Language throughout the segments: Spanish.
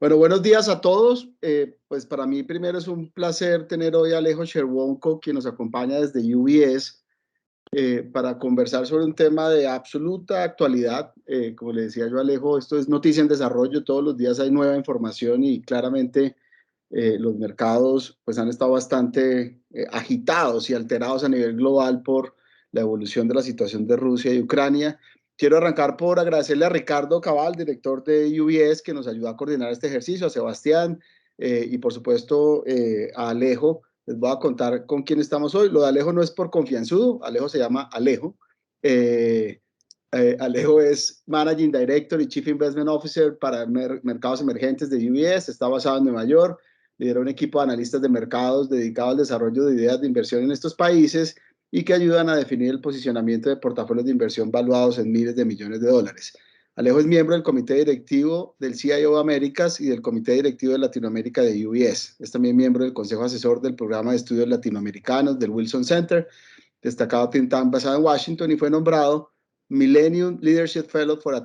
Bueno, buenos días a todos. Pues para mí primero es un placer tener hoy a Alejo Cherwonko, quien nos acompaña desde UBS, para conversar sobre un tema de absoluta actualidad. Como le decía yo a Alejo, esto es noticia en desarrollo, todos los días hay nueva información y claramente los mercados pues han estado bastante agitados y alterados a nivel global por la evolución de la situación de Rusia y Ucrania. Quiero arrancar por agradecerle a Ricardo Cabal, director de UBS, que nos ayudó a coordinar este ejercicio, a Sebastián y por supuesto a Alejo. Les voy a contar con quién estamos hoy. Lo de Alejo no es por confianzudo, Alejo se llama Alejo. Alejo es Managing Director y Chief Investment Officer para mercados emergentes de UBS, está basado en Nueva York, lidera un equipo de analistas de mercados dedicado al desarrollo de ideas de inversión en estos países y que ayudan a definir el posicionamiento de portafolios de inversión valuados en miles de millones de dólares. Alejo es miembro del comité directivo del CIO Américas y del comité directivo de Latinoamérica de UBS. Es también miembro del consejo asesor del programa de estudios latinoamericanos del Wilson Center, destacado think tank basado en Washington, y fue nombrado Millennium Leadership Fellow for the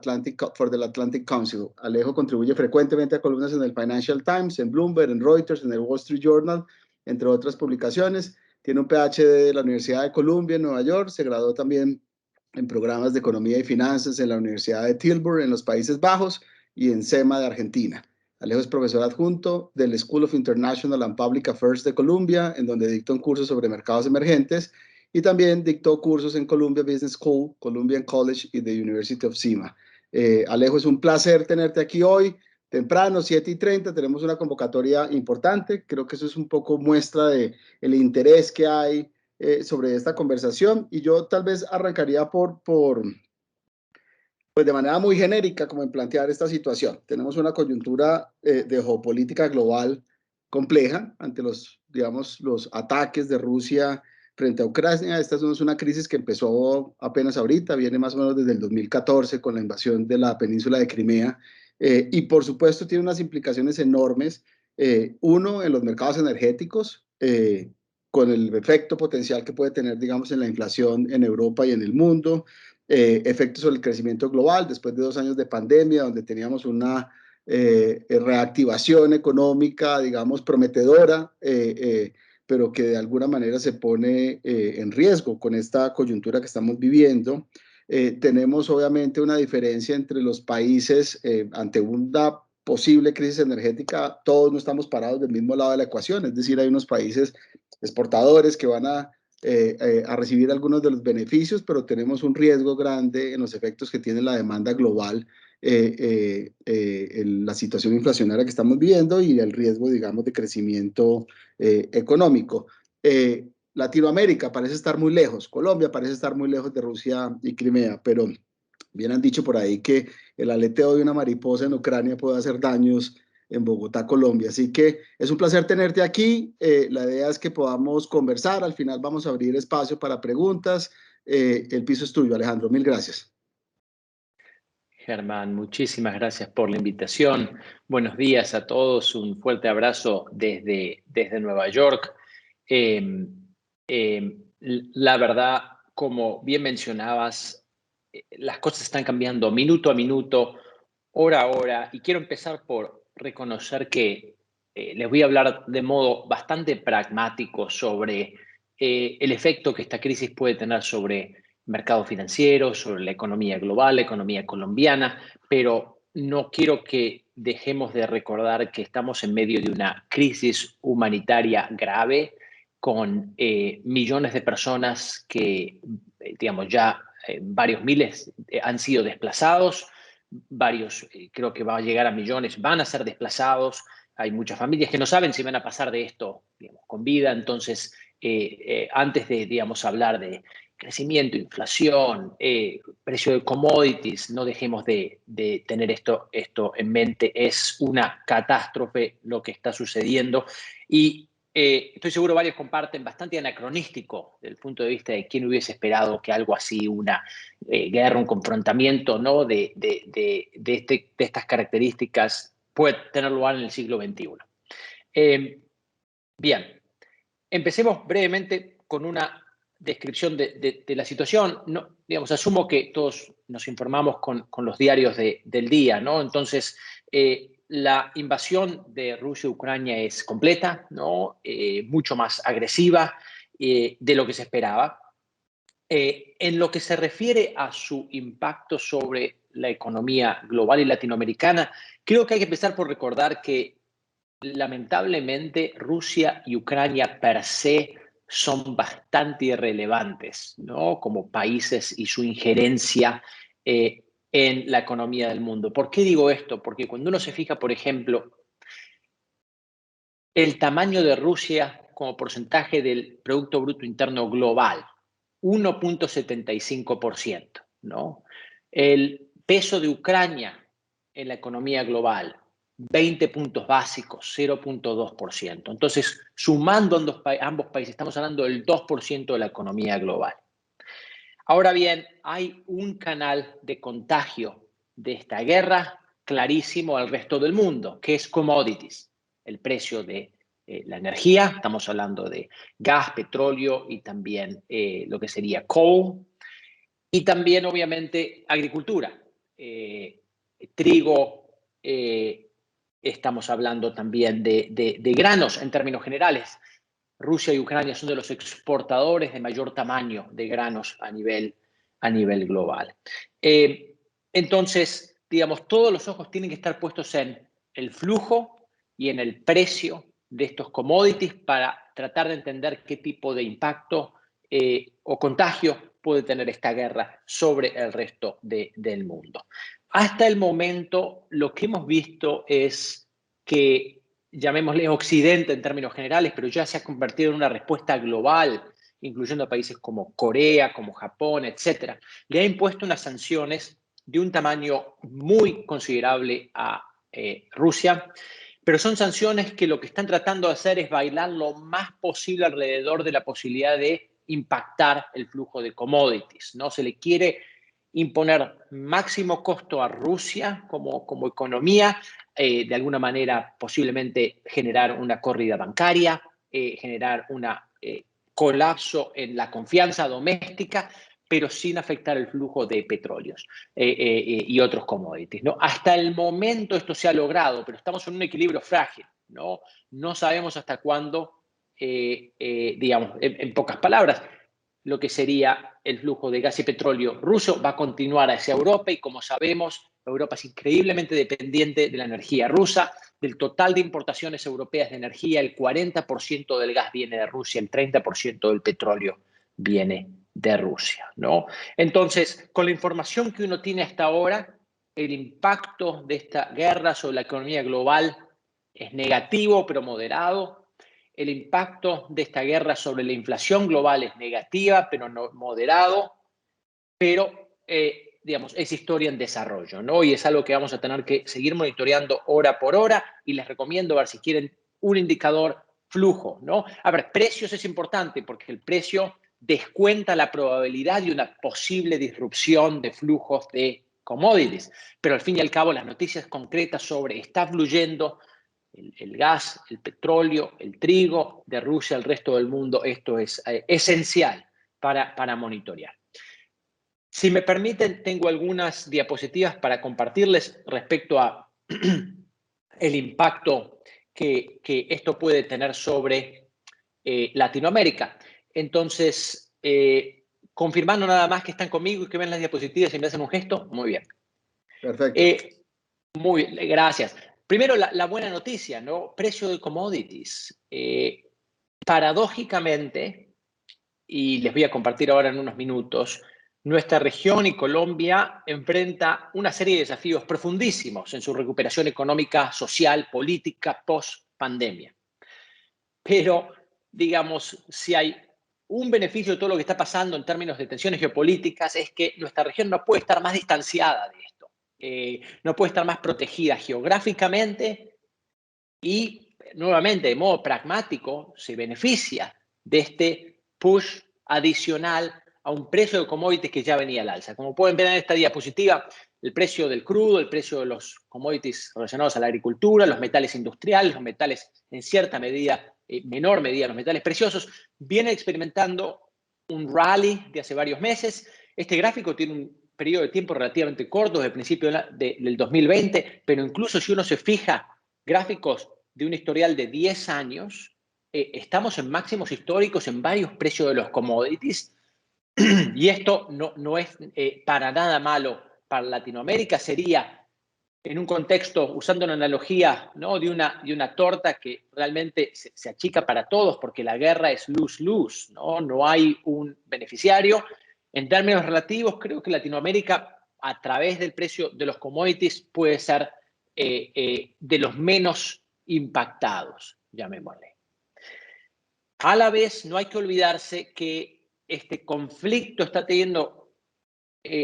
Atlantic Council. Alejo contribuye frecuentemente a columnas en el Financial Times, en Bloomberg, en Reuters, en el Wall Street Journal, entre otras publicaciones. Tiene un PhD de la Universidad de Columbia en Nueva York. Se graduó también en programas de economía y finanzas en la Universidad de Tilburg en los Países Bajos y en SEMA de Argentina. Alejo es profesor adjunto del School of International and Public Affairs de Columbia, en donde dicta un curso sobre mercados emergentes, y también dictó cursos en Columbia Business School, Columbian College y the University of SEMA. Alejo, es un placer tenerte aquí hoy, temprano, 7:30, tenemos una convocatoria importante, creo que eso es un poco muestra de el interés que hay sobre esta conversación, y yo tal vez arrancaría pues de manera muy genérica, como en plantear esta situación. Tenemos una coyuntura de geopolítica global compleja ante digamos, los ataques de Rusia frente a Ucrania. Esta no es una crisis que empezó apenas ahorita, viene más o menos desde el 2014 con la invasión de la península de Crimea, y por supuesto tiene unas implicaciones enormes, uno, en los mercados energéticos, con el efecto potencial que puede tener, digamos, en la inflación en Europa y en el mundo, efectos sobre el crecimiento global después de 2 años de pandemia, donde teníamos una reactivación económica, digamos, prometedora, pero que de alguna manera se pone en riesgo con esta coyuntura que estamos viviendo. Tenemos obviamente una diferencia entre los países ante una posible crisis energética. Todos no estamos parados del mismo lado de la ecuación, es decir, hay unos países exportadores que van a recibir algunos de los beneficios, pero tenemos un riesgo grande en los efectos que tiene la demanda global, la situación inflacionaria que estamos viviendo y el riesgo, digamos, de crecimiento económico. Latinoamérica parece estar muy lejos, Colombia parece estar muy lejos de Rusia y Crimea, pero bien han dicho por ahí que el aleteo de una mariposa en Ucrania puede hacer daños en Bogotá, Colombia. Así que es un placer tenerte aquí. La idea es que podamos conversar. Al final vamos a abrir espacio para preguntas. El piso es tuyo, Alejandro. Mil gracias. Germán, muchísimas gracias por la invitación. Buenos días a todos. Un fuerte abrazo desde Nueva York. La verdad, como bien mencionabas, las cosas están cambiando minuto a minuto, hora a hora, y quiero empezar por reconocer que les voy a hablar de modo bastante pragmático sobre el efecto que esta crisis puede tener sobre mercados financieros, sobre la economía global, la economía colombiana, pero no quiero que dejemos de recordar que estamos en medio de una crisis humanitaria grave con millones de personas que, digamos, ya varios miles han sido desplazados, varios, creo que va a llegar a millones, van a ser desplazados. Hay muchas familias que no saben si van a pasar de esto, digamos, con vida. Entonces, antes de, digamos, hablar de crecimiento, inflación, precio de commodities, no dejemos de tener esto en mente. Es una catástrofe lo que está sucediendo y estoy seguro varios comparten, bastante anacronístico desde el punto de vista de quién hubiese esperado que algo así, una guerra, un confrontamiento, ¿no? de estas características puede tener lugar en el siglo XXI. Bien, empecemos brevemente con una descripción de la situación. No, digamos, asumo que todos nos informamos con los diarios del día, ¿no? Entonces, la invasión de Rusia a Ucrania es completa, ¿no? Mucho más agresiva de lo que se esperaba. En lo que se refiere a su impacto sobre la economía global y latinoamericana, creo que hay que empezar por recordar que lamentablemente Rusia y Ucrania per se son bastante irrelevantes, ¿no? Como países y su injerencia en la economía del mundo. ¿Por qué digo esto? Porque cuando uno se fija, por ejemplo, el tamaño de Rusia como porcentaje del Producto Bruto Interno Global, 1.75%, ¿no? El peso de Ucrania en la economía global, 20 puntos básicos, 0.2%. Entonces, sumando ambos países, estamos hablando del 2% de la economía global. Ahora bien, hay un canal de contagio de esta guerra clarísimo al resto del mundo, que es commodities, el precio de la energía. Estamos hablando de gas, petróleo y también lo que sería coal. Y también, obviamente, agricultura, trigo, estamos hablando también de granos en términos generales. Rusia y Ucrania son de los exportadores de mayor tamaño de granos a nivel global. Entonces, digamos, todos los ojos tienen que estar puestos en el flujo y en el precio de estos commodities para tratar de entender qué tipo de impacto o contagio puede tener esta guerra sobre el resto del mundo. Hasta el momento, lo que hemos visto es que, llamémosle Occidente en términos generales, pero ya se ha convertido en una respuesta global, incluyendo a países como Corea, como Japón, etcétera, le ha impuesto unas sanciones de un tamaño muy considerable a Rusia, pero son sanciones que lo que están tratando de hacer es bailar lo más posible alrededor de la posibilidad de impactar el flujo de commodities, ¿no? Se le quiere imponer máximo costo a Rusia como economía, de alguna manera posiblemente generar una corrida bancaria, generar un colapso en la confianza doméstica, pero sin afectar el flujo de petróleos y otros commodities, ¿no? Hasta el momento esto se ha logrado, pero estamos en un equilibrio frágil, ¿no? No sabemos hasta cuándo, digamos, en pocas palabras, lo que sería el flujo de gas y petróleo ruso va a continuar hacia Europa y, como sabemos, Europa es increíblemente dependiente de la energía rusa. Del total de importaciones europeas de energía, el 40% del gas viene de Rusia, el 30% del petróleo viene de Rusia, ¿no? Entonces, con la información que uno tiene hasta ahora, el impacto de esta guerra sobre la economía global es negativo, pero moderado. El impacto de esta guerra sobre la inflación global es negativa, pero no moderado, pero digamos, es historia en desarrollo, ¿no? Y es algo que vamos a tener que seguir monitoreando hora por hora, y les recomiendo ver si quieren un indicador flujo, ¿no? A ver, precios es importante porque el precio descuenta la probabilidad de una posible disrupción de flujos de commodities, pero al fin y al cabo las noticias concretas sobre está fluyendo el gas, el petróleo, el trigo de Rusia al resto del mundo, esto es esencial para monitorear. Si me permiten, tengo algunas diapositivas para compartirles respecto a el impacto que esto puede tener sobre Latinoamérica. Entonces, confirmando nada más que están conmigo y que ven las diapositivas y me hacen un gesto. Muy bien. Perfecto. Muy bien, gracias. Primero, la buena noticia, ¿no? Precio de commodities. Paradójicamente, y les voy a compartir ahora en unos minutos, nuestra región y Colombia enfrenta una serie de desafíos profundísimos en su recuperación económica, social, política, post-pandemia. Pero, digamos, si hay un beneficio de todo lo que está pasando en términos de tensiones geopolíticas, es que nuestra región no puede estar más distanciada de esto. No puede estar más protegida geográficamente y, nuevamente, de modo pragmático, se beneficia de este push adicional a un precio de commodities que ya venía al alza. Como pueden ver en esta diapositiva, el precio del crudo, el precio de los commodities relacionados a la agricultura, los metales industriales, los metales en cierta medida, menor medida, los metales preciosos, vienen experimentando un rally de hace varios meses. Este gráfico tiene un periodo de tiempo relativamente corto, desde el principio del 2020, pero incluso si uno se fija gráficos de un historial de 10 años, estamos en máximos históricos en varios precios de los commodities, y esto no es para nada malo para Latinoamérica. Sería en un contexto, usando una analogía, ¿no?, de una torta que realmente se achica para todos, porque la guerra es lose-lose, ¿no? No hay un beneficiario. En términos relativos, creo que Latinoamérica, a través del precio de los commodities, puede ser de los menos impactados, llamémosle. A la vez, no hay que olvidarse que este conflicto está teniendo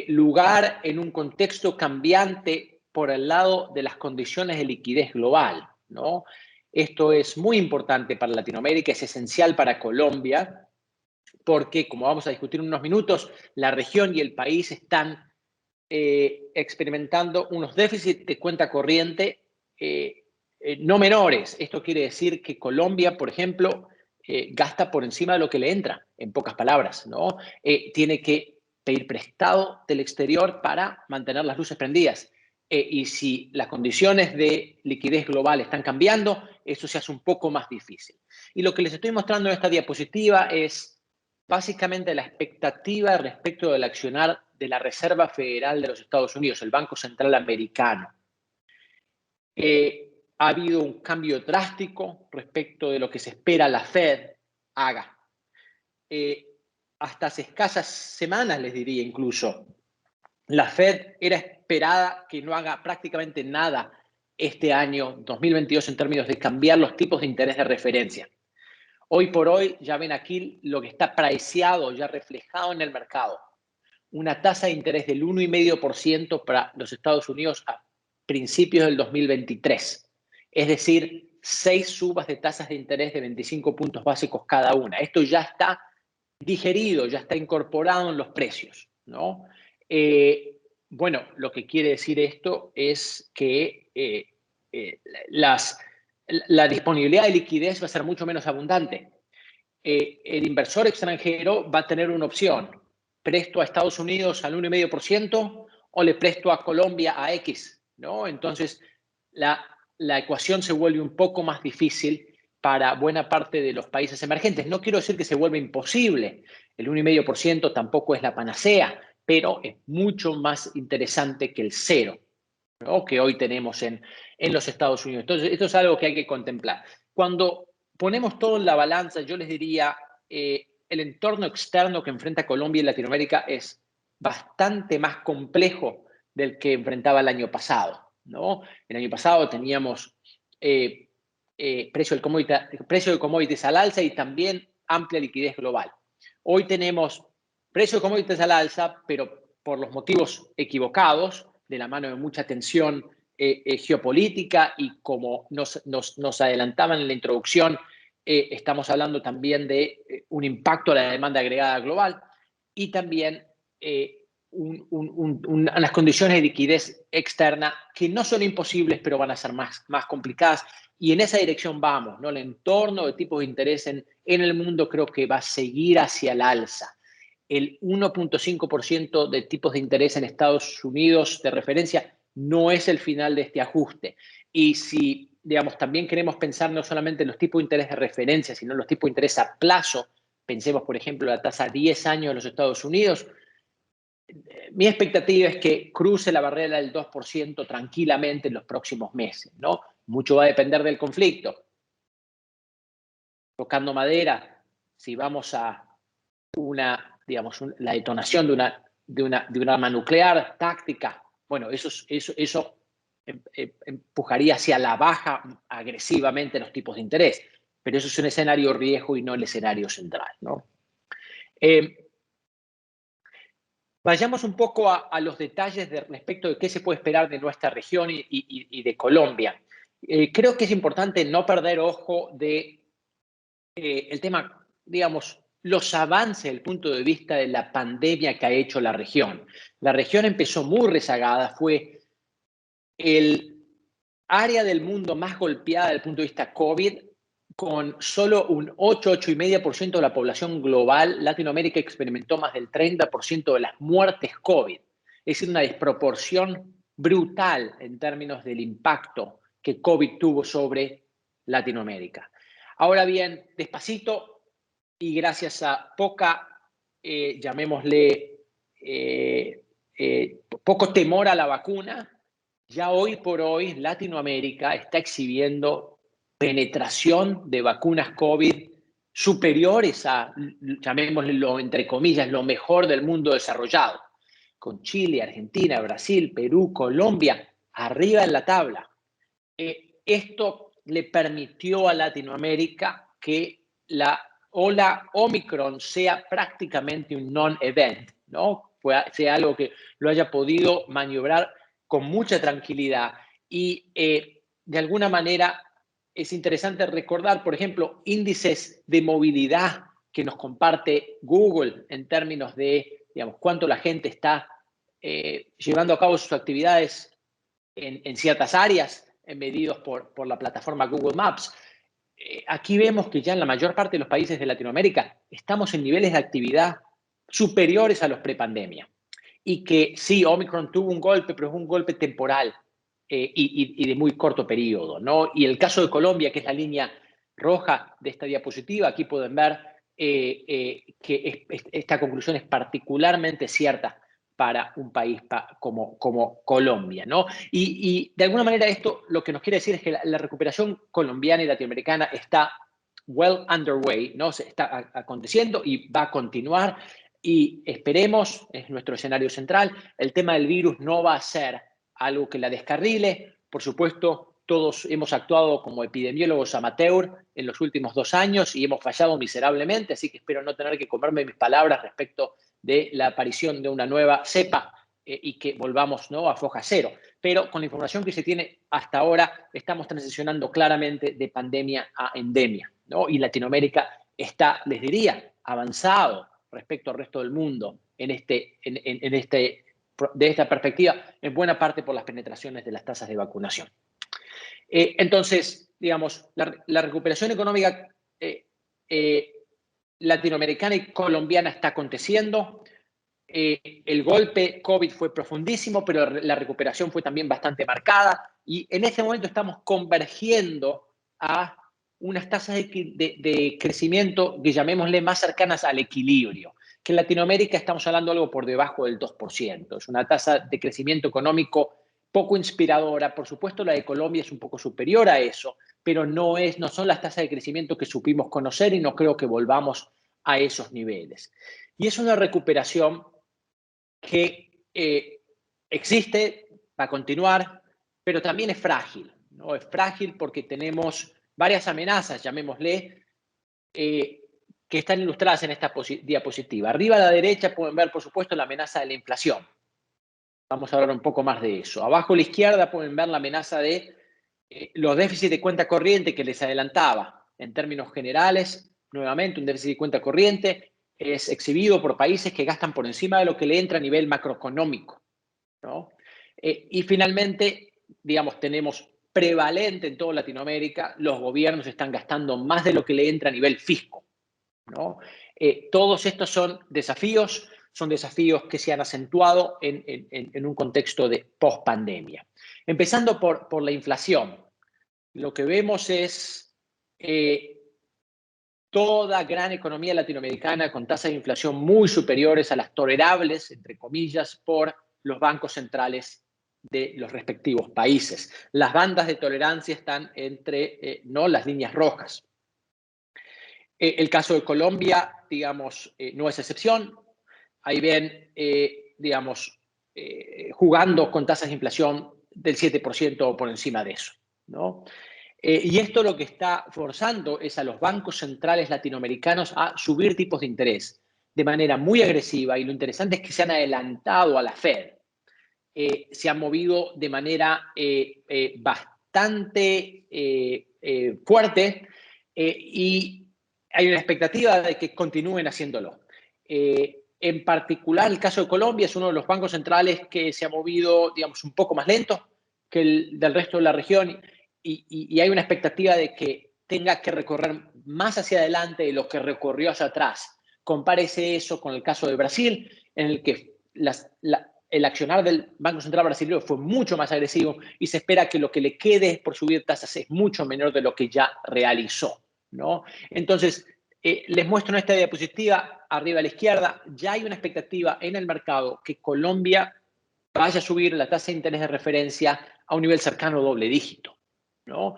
lugar en un contexto cambiante por el lado de las condiciones de liquidez global, ¿no? Esto es muy importante para Latinoamérica, es esencial para Colombia, porque, como vamos a discutir en unos minutos, la región y el país están experimentando unos déficits de cuenta corriente no menores. Esto quiere decir que Colombia, por ejemplo, gasta por encima de lo que le entra, en pocas palabras, ¿no? Tiene que pedir prestado del exterior para mantener las luces prendidas. Y si las condiciones de liquidez global están cambiando, eso se hace un poco más difícil. Y lo que les estoy mostrando en esta diapositiva es básicamente la expectativa respecto del accionar de la Reserva Federal de los Estados Unidos, el Banco Central Americano. Ha habido un cambio drástico respecto de lo que se espera la Fed haga. Hasta hace escasas semanas, les diría incluso, la Fed era esperada que no haga prácticamente nada este año 2022 en términos de cambiar los tipos de interés de referencia. Hoy por hoy, ya ven aquí lo que está priceado, ya reflejado en el mercado. Una tasa de interés del 1,5% para los Estados Unidos a principios del 2023. Es decir, 6 subas de tasas de interés de 25 puntos básicos cada una. Esto ya está digerido, ya está incorporado en los precios, ¿no? Bueno, lo que quiere decir esto es que la disponibilidad de liquidez va a ser mucho menos abundante. El inversor extranjero va a tener una opción: presto a Estados Unidos al 1,5% o le presto a Colombia a X, ¿no? Entonces, la ecuación se vuelve un poco más difícil para buena parte de los países emergentes. No quiero decir que se vuelva imposible. El 1,5% tampoco es la panacea, pero es mucho más interesante que el 0%, ¿no?, que hoy tenemos en los Estados Unidos. Entonces, esto es algo que hay que contemplar. Cuando ponemos todo en la balanza, yo les diría, el entorno externo que enfrenta Colombia y Latinoamérica es bastante más complejo del que enfrentaba el año pasado, ¿no? El año pasado teníamos precio de commodities al alza y también amplia liquidez global. Hoy tenemos precio de commodities al alza, pero por los motivos equivocados, de la mano de mucha tensión geopolítica, y como nos adelantaban en la introducción, estamos hablando también de un impacto a la demanda agregada global y también unas condiciones de liquidez externa que no son imposibles, pero van a ser más complicadas. Y en esa dirección vamos, ¿no? El entorno de tipos de interés en el mundo creo que va a seguir hacia el alza. El 1,5% de tipos de interés en Estados Unidos de referencia no es el final de este ajuste. Y si, digamos, también queremos pensar no solamente en los tipos de interés de referencia, sino en los tipos de interés a plazo, pensemos, por ejemplo, la tasa a 10 años de los Estados Unidos, mi expectativa es que cruce la barrera del 2% tranquilamente en los próximos meses, ¿no? Mucho va a depender del conflicto. Tocando madera, si vamos a la detonación de una arma nuclear táctica, bueno, eso empujaría hacia la baja agresivamente los tipos de interés, pero eso es un escenario riesgo y no el escenario central, ¿no? Vayamos un poco a los detalles respecto de qué se puede esperar de nuestra región y de Colombia. Creo que es importante no perder ojo de el tema, digamos, los avances desde el punto de vista de la pandemia que ha hecho la región. La región empezó muy rezagada, fue el área del mundo más golpeada desde el punto de vista COVID, con solo un 8,5% de la población global. Latinoamérica experimentó más del 30% de las muertes COVID. Es decir, una desproporción brutal en términos del impacto que COVID tuvo sobre Latinoamérica. Ahora bien, despacito y gracias a poca, llamémosle, poco temor a la vacuna, ya hoy por hoy Latinoamérica está exhibiendo penetración de vacunas COVID superiores a, llamémoslo entre comillas, lo mejor del mundo desarrollado, con Chile, Argentina, Brasil, Perú, Colombia, arriba en la tabla. Esto le permitió a Latinoamérica que la ola Omicron sea prácticamente un non-event, ¿no? Sea algo que lo haya podido maniobrar con mucha tranquilidad. Y de alguna manera es interesante recordar, por ejemplo, índices de movilidad que nos comparte Google en términos de, digamos, cuánto la gente está llevando a cabo sus actividades en ciertas áreas, medidos por la plataforma Google Maps. Aquí vemos que ya en la mayor parte de los países de Latinoamérica estamos en niveles de actividad superiores a los prepandemia. Y que sí, Omicron tuvo un golpe, pero es un golpe temporal y de muy corto periodo, ¿no? Y el caso de Colombia, que es la línea roja de esta diapositiva, aquí pueden ver que esta conclusión es particularmente cierta para un país como Colombia, ¿no? Y de alguna manera esto lo que nos quiere decir es que la recuperación colombiana y latinoamericana está well underway, ¿no? Se está aconteciendo y va a continuar y esperemos, es nuestro escenario central, el tema del virus no va a ser algo que la descarrile. Por supuesto, todos hemos actuado como epidemiólogos amateur en los últimos 2 años y hemos fallado miserablemente, así que espero no tener que comerme mis palabras respecto de la aparición de una nueva cepa y que volvamos, ¿no?, a foja cero. Pero con la información que se tiene hasta ahora, estamos transicionando claramente de pandemia a endemia, ¿no? Y Latinoamérica está, les diría, avanzado respecto al resto del mundo de esta perspectiva, en buena parte por las penetraciones de las tasas de vacunación. Entonces, digamos, la recuperación económica latinoamericana y colombiana está aconteciendo. El golpe COVID fue profundísimo, pero la recuperación fue también bastante marcada y en este momento estamos convergiendo a unas tasas de crecimiento que llamémosle más cercanas al equilibrio, que en Latinoamérica estamos hablando algo por debajo del 2%. Es una tasa de crecimiento económico poco inspiradora. Por supuesto, la de Colombia es un poco superior a eso, pero no son las tasas de crecimiento que supimos conocer y no creo que volvamos a esos niveles. Y es una recuperación que existe, va a continuar, pero también es frágil, ¿no? Es frágil porque tenemos varias amenazas, llamémosle, que están ilustradas en esta diapositiva. Arriba a la derecha pueden ver, por supuesto, la amenaza de la inflación. Vamos a hablar un poco más de eso. Abajo a la izquierda pueden ver la amenaza de los déficits de cuenta corriente que les adelantaba. En términos generales, nuevamente, un déficit de cuenta corriente es exhibido por países que gastan por encima de lo que le entra a nivel macroeconómico, ¿no? Y finalmente, digamos, tenemos prevalente en toda Latinoamérica, los gobiernos están gastando más de lo que le entra a nivel fisco, ¿no? Todos estos son desafíos que se han acentuado en un contexto de post-pandemia. Empezando por la inflación, lo que vemos es toda gran economía latinoamericana con tasas de inflación muy superiores a las tolerables, entre comillas, por los bancos centrales de los respectivos países. Las bandas de tolerancia están entre no las líneas rojas. El caso de Colombia, digamos, no es excepción. Ahí ven, digamos, jugando con tasas de inflación del 7% o por encima de eso, ¿no? Y esto lo que está forzando es a los bancos centrales latinoamericanos a subir tipos de interés de manera muy agresiva y lo interesante es que se han adelantado a la Fed. Se han movido de manera bastante fuerte y hay una expectativa de que continúen haciéndolo. En particular, el caso de Colombia es uno de los bancos centrales que se ha movido, digamos, un poco más lento que el del resto de la región y hay una expectativa de que tenga que recorrer más hacia adelante de lo que recorrió hacia atrás. Compárese eso con el caso de Brasil, en el que el accionar del Banco Central brasileño fue mucho más agresivo y se espera que lo que le quede por subir tasas es mucho menor de lo que ya realizó, ¿no? Entonces, les muestro en esta diapositiva, arriba a la izquierda, ya hay una expectativa en el mercado que Colombia vaya a subir la tasa de interés de referencia a un nivel cercano a doble dígito, ¿no?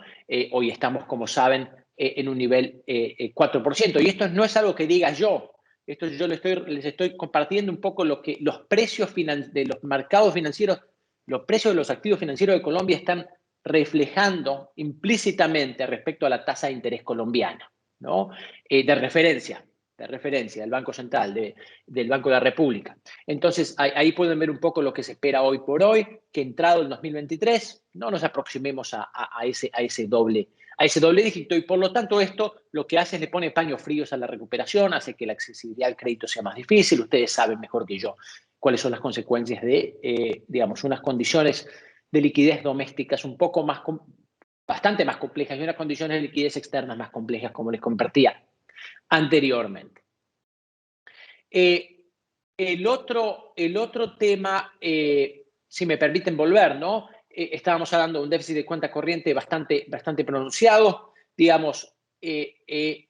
Hoy estamos, como saben, en un nivel 4%. Y esto no es algo que diga yo. Esto yo les estoy compartiendo un poco lo que los precios de los mercados financieros, los precios de los activos financieros de Colombia están reflejando implícitamente respecto a la tasa de interés colombiana, ¿no? De referencia del Banco Central, del Banco de la República. Entonces, ahí pueden ver un poco lo que se espera hoy por hoy, que entrado el 2023 no nos aproximemos a ese doble dígito, y por lo tanto esto lo que hace es le pone paños fríos a la recuperación, hace que la accesibilidad al crédito sea más difícil. Ustedes saben mejor que yo cuáles son las consecuencias de, digamos, unas condiciones de liquidez domésticas un poco más, bastante más complejas y unas condiciones de liquidez externas más complejas, como les compartía anteriormente. El otro tema, si me permiten volver, ¿no? Estábamos hablando de un déficit de cuenta corriente bastante pronunciado. Digamos, el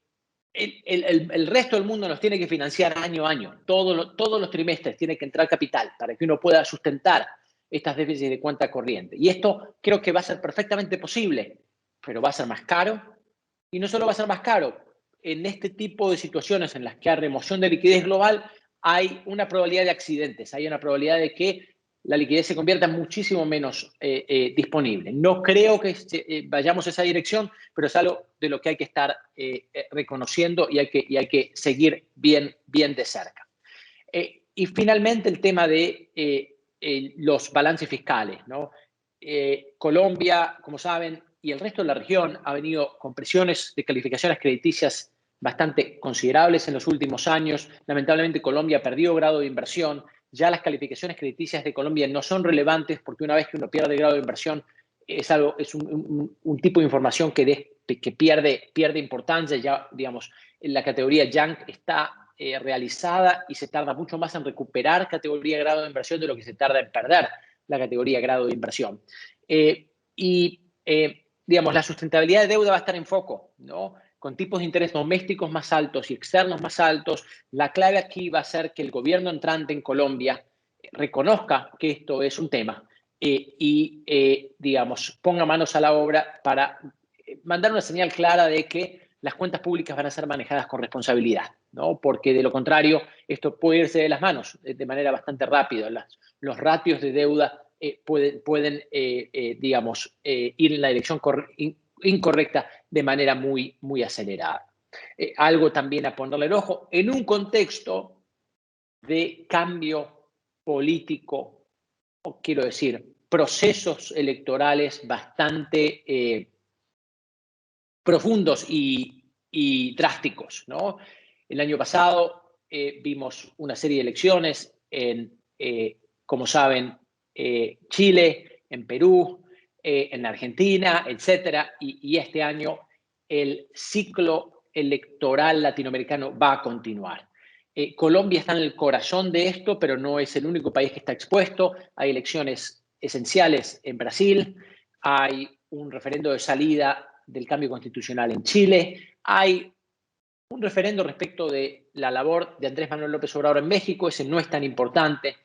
resto del mundo nos tiene que financiar año a año. Todos los trimestres tiene que entrar capital para que uno pueda sustentar estas déficits de cuenta corriente. Y esto creo que va a ser perfectamente posible, pero va a ser más caro. Y no solo va a ser más caro, en este tipo de situaciones en las que hay remoción de liquidez global, hay una probabilidad de accidentes, hay una probabilidad de que la liquidez se convierta muchísimo menos disponible. No creo que vayamos a esa dirección, pero es algo de lo que hay que estar reconociendo y hay que seguir bien de cerca. Y finalmente el tema de los balances fiscales, ¿no? Colombia, como saben, y el resto de la región ha venido con presiones de calificaciones crediticias bastante considerables en los últimos años. Lamentablemente Colombia perdió grado de inversión. Ya las calificaciones crediticias de Colombia no son relevantes porque una vez que uno pierde grado de inversión es un tipo de información que pierde importancia. Ya, digamos, la categoría Junk está realizada y se tarda mucho más en recuperar categoría de grado de inversión de lo que se tarda en perder la categoría de grado de inversión. Digamos, la sustentabilidad de deuda va a estar en foco, ¿no? Con tipos de interés domésticos más altos y externos más altos. La clave aquí va a ser que el gobierno entrante en Colombia reconozca que esto es un tema digamos, ponga manos a la obra para mandar una señal clara de que las cuentas públicas van a ser manejadas con responsabilidad, ¿no? Porque de lo contrario, esto puede irse de las manos de manera bastante rápida. Los ratios de deuda pueden digamos, ir en la dirección incorrecta de manera muy acelerada. Algo también a ponerle el ojo, en un contexto de cambio político, o quiero decir, procesos electorales bastante profundos y drásticos, ¿no? El año pasado vimos una serie de elecciones en, como saben, Chile, en Perú, en Argentina, etcétera, y este año el ciclo electoral latinoamericano va a continuar. Colombia está en el corazón de esto, pero no es el único país que está expuesto. Hay elecciones esenciales en Brasil, hay un referendo de salida del cambio constitucional en Chile, hay un referendo respecto de la labor de Andrés Manuel López Obrador en México, ese no es tan importante,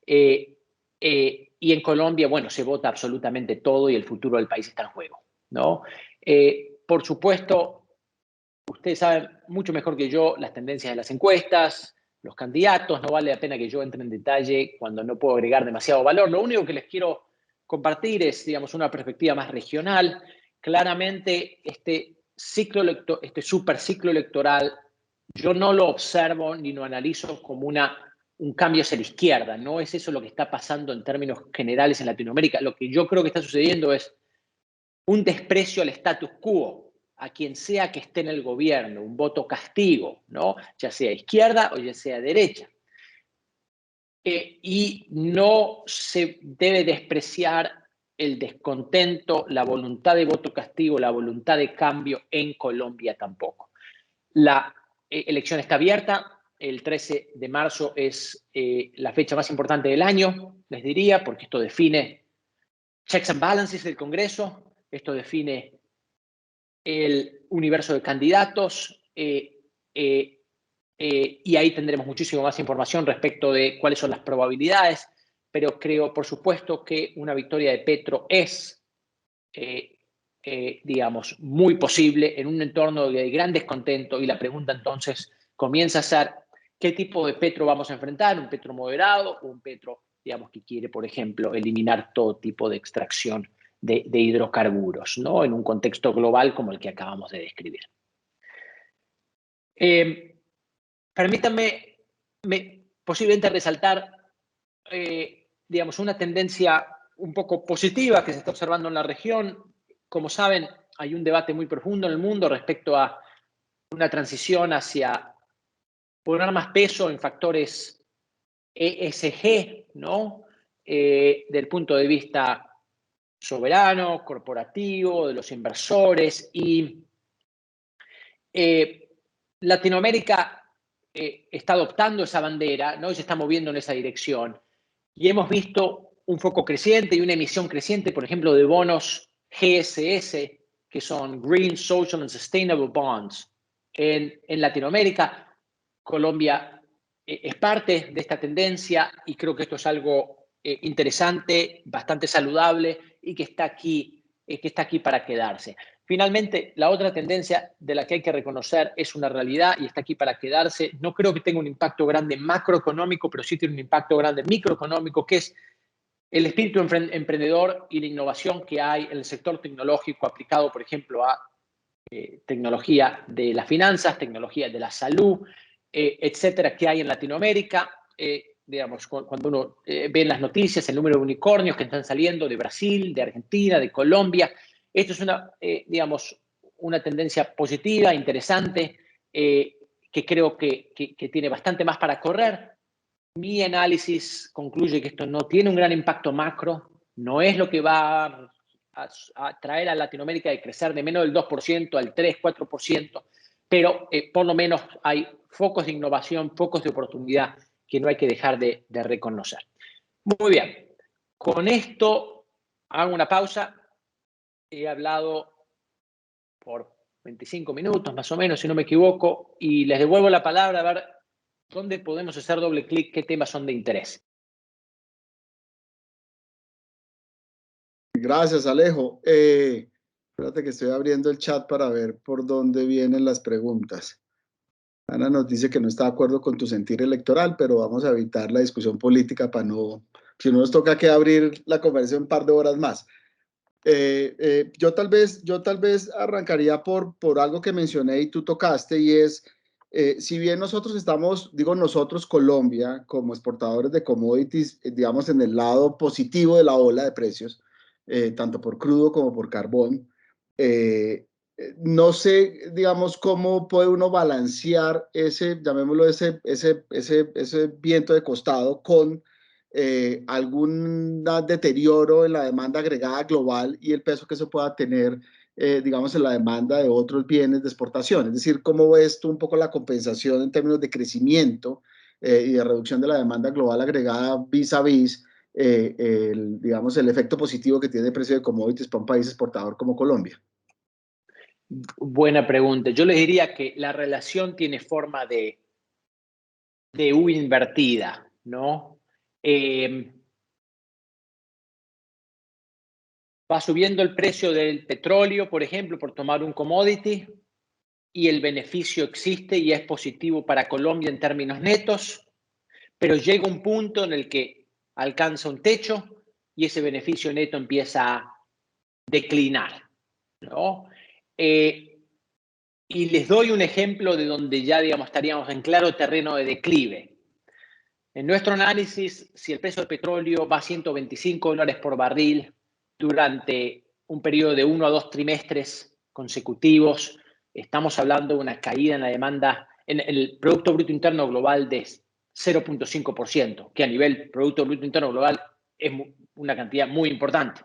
y en Colombia, bueno, se vota absolutamente todo y el futuro del país está en juego, ¿no? Por supuesto, ustedes saben mucho mejor que yo las tendencias de las encuestas, los candidatos, no vale la pena que yo entre en detalle cuando no puedo agregar demasiado valor. Lo único que les quiero compartir es, digamos, una perspectiva más regional. Claramente, este super ciclo electoral, yo no lo observo ni lo analizo como un cambio hacia la izquierda. No es eso lo que está pasando en términos generales en Latinoamérica. Lo que yo creo que está sucediendo es un desprecio al status quo, a quien sea que esté en el gobierno, un voto castigo, ¿no? Ya sea izquierda o ya sea derecha. Y no se debe despreciar el descontento, la voluntad de voto castigo, la voluntad de cambio en Colombia tampoco. La elección está abierta, el 13 de marzo es la fecha más importante del año, les diría, porque esto define checks and balances del Congreso, esto define el universo de candidatos y ahí tendremos muchísimo más información respecto de cuáles son las probabilidades, pero creo, por supuesto, que una victoria de Petro es, digamos, muy posible en un entorno de gran descontento y la pregunta entonces comienza a ser ¿qué tipo de Petro vamos a enfrentar? ¿Un Petro moderado o un Petro, digamos, que quiere, por ejemplo, eliminar todo tipo de extracción de hidrocarburos, ¿no? En un contexto global como el que acabamos de describir. Permítanme posiblemente resaltar, digamos, una tendencia un poco positiva que se está observando en la región. Como saben, hay un debate muy profundo en el mundo respecto a una transición hacia poner más peso en factores ESG, ¿no? Del punto de vista soberano, corporativo, de los inversores y Latinoamérica está adoptando esa bandera, ¿no? Y se está moviendo en esa dirección. Y hemos visto un foco creciente y una emisión creciente, por ejemplo, de bonos GSS, que son Green, Social and Sustainable Bonds, en Latinoamérica. Colombia es parte de esta tendencia y creo que esto es algo interesante, bastante saludable y que está aquí para quedarse. Finalmente, la otra tendencia de la que hay que reconocer es una realidad y está aquí para quedarse. No creo que tenga un impacto grande macroeconómico, pero sí tiene un impacto grande microeconómico, que es el espíritu emprendedor y la innovación que hay en el sector tecnológico aplicado, por ejemplo, a tecnología de las finanzas, tecnología de la salud, etcétera, que hay en Latinoamérica. Digamos, cuando uno ve en las noticias el número de unicornios que están saliendo de Brasil, de Argentina, de Colombia, esto es digamos, una tendencia positiva, interesante, que creo que tiene bastante más para correr. Mi análisis concluye que esto no tiene un gran impacto macro, no es lo que va a traer a Latinoamérica de crecer de menos del 2% al 3-4%, pero por lo menos hay focos de innovación, focos de oportunidad que no hay que dejar de reconocer. Muy bien, con esto hago una pausa. He hablado por 25 minutos más o menos, si no me equivoco, y les devuelvo la palabra a ver dónde podemos hacer doble clic, qué temas son de interés. Gracias, Alejo. Espérate que estoy abriendo el chat para ver por dónde vienen las preguntas. Ana nos dice que no está de acuerdo con tu sentir electoral, pero vamos a evitar la discusión política para no, si no nos toca que abrir la conversación un par de horas más. Yo tal vez arrancaría por algo que mencioné y tú tocaste, y es, si bien nosotros estamos, digo nosotros, Colombia, como exportadores de commodities, digamos en el lado positivo de la ola de precios, tanto por crudo como por carbón, no sé, digamos, cómo puede uno balancear ese, llamémoslo, ese viento de costado con algún deterioro en la demanda agregada global y el peso que eso pueda tener, digamos, en la demanda de otros bienes de exportación. Es decir, ¿cómo ves tú un poco la compensación en términos de crecimiento y de reducción de la demanda global agregada vis a vis, digamos, el efecto positivo que tiene el precio de commodities para un país exportador como Colombia? Buena pregunta. Yo les diría que la relación tiene forma de U invertida, ¿no? Va subiendo el precio del petróleo, por ejemplo, por tomar un commodity, y el beneficio existe y es positivo para Colombia en términos netos, pero llega un punto en el que alcanza un techo y ese beneficio neto empieza a declinar, ¿no? Y les doy un ejemplo de donde ya, digamos, estaríamos en claro terreno de declive. En nuestro análisis, si el precio del petróleo va a $125 por barril durante un periodo de 1 a 2 trimestres consecutivos, estamos hablando de una caída en la demanda, en el Producto Bruto Interno Global de 0.5%, que a nivel Producto Bruto Interno Global es una cantidad muy importante.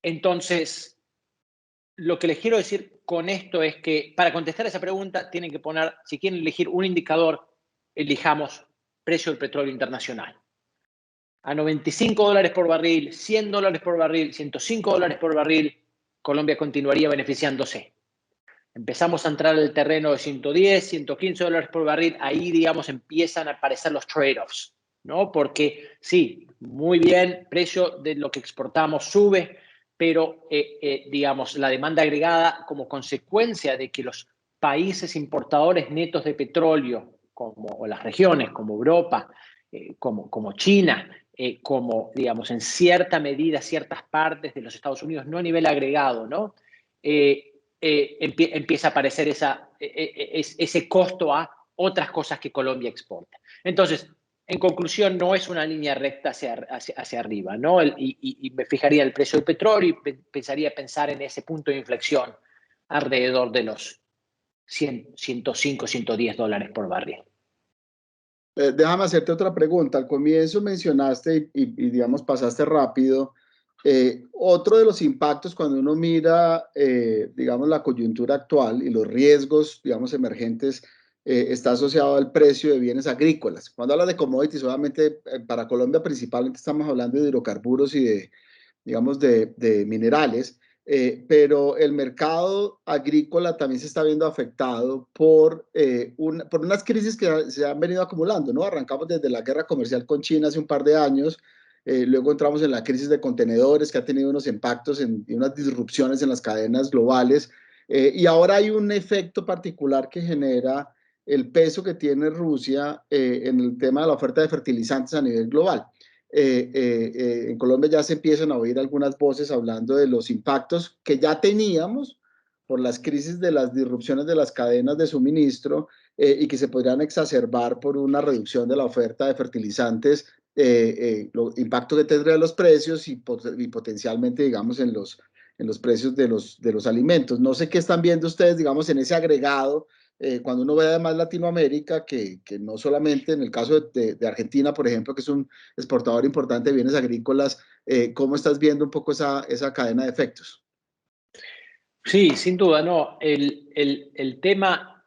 Entonces, lo que les quiero decir con esto es que para contestar esa pregunta tienen que poner, si quieren elegir un indicador, elijamos precio del petróleo internacional. A $95 por barril, $100 por barril, $105 por barril, Colombia continuaría beneficiándose. Empezamos a entrar al terreno de 110, 115 dólares por barril, ahí, digamos, empiezan a aparecer los trade-offs, ¿no? Porque sí, muy bien, precio de lo que exportamos sube, pero, digamos, la demanda agregada como consecuencia de que los países importadores netos de petróleo, o las regiones como Europa, como China, como, digamos, en cierta medida, ciertas partes de los Estados Unidos, no a nivel agregado, ¿no? Empieza a aparecer ese costo a otras cosas que Colombia exporta. Entonces, en conclusión, no es una línea recta hacia arriba, ¿no? Y me fijaría el precio del petróleo y pensaría pensar en ese punto de inflexión alrededor de los 105, 110 dólares por barril. Déjame hacerte otra pregunta. Al comienzo mencionaste y digamos, pasaste rápido. Otro de los impactos cuando uno mira, digamos, la coyuntura actual y los riesgos, digamos, emergentes, está asociado al precio de bienes agrícolas. Cuando habla de commodities, obviamente, para Colombia principalmente estamos hablando de hidrocarburos y de, digamos, de minerales. Pero el mercado agrícola también se está viendo afectado por unas crisis que se han venido acumulando, ¿no? Arrancamos desde la guerra comercial con China hace un par de años, luego entramos en la crisis de contenedores que ha tenido unos impactos y unas disrupciones en las cadenas globales, y ahora hay un efecto particular que genera el peso que tiene Rusia en el tema de la oferta de fertilizantes a nivel global. En Colombia ya se empiezan a oír algunas voces hablando de los impactos que ya teníamos por las crisis de las disrupciones de las cadenas de suministro, y que se podrían exacerbar por una reducción de la oferta de fertilizantes, los impactos que tendría los precios y potencialmente, digamos, en los precios de los alimentos. No sé qué están viendo ustedes, digamos, en ese agregado, cuando uno ve además Latinoamérica, que no solamente en el caso de Argentina, por ejemplo, que es un exportador importante de bienes agrícolas, ¿cómo estás viendo un poco esa cadena de efectos? Sí, sin duda, no. El tema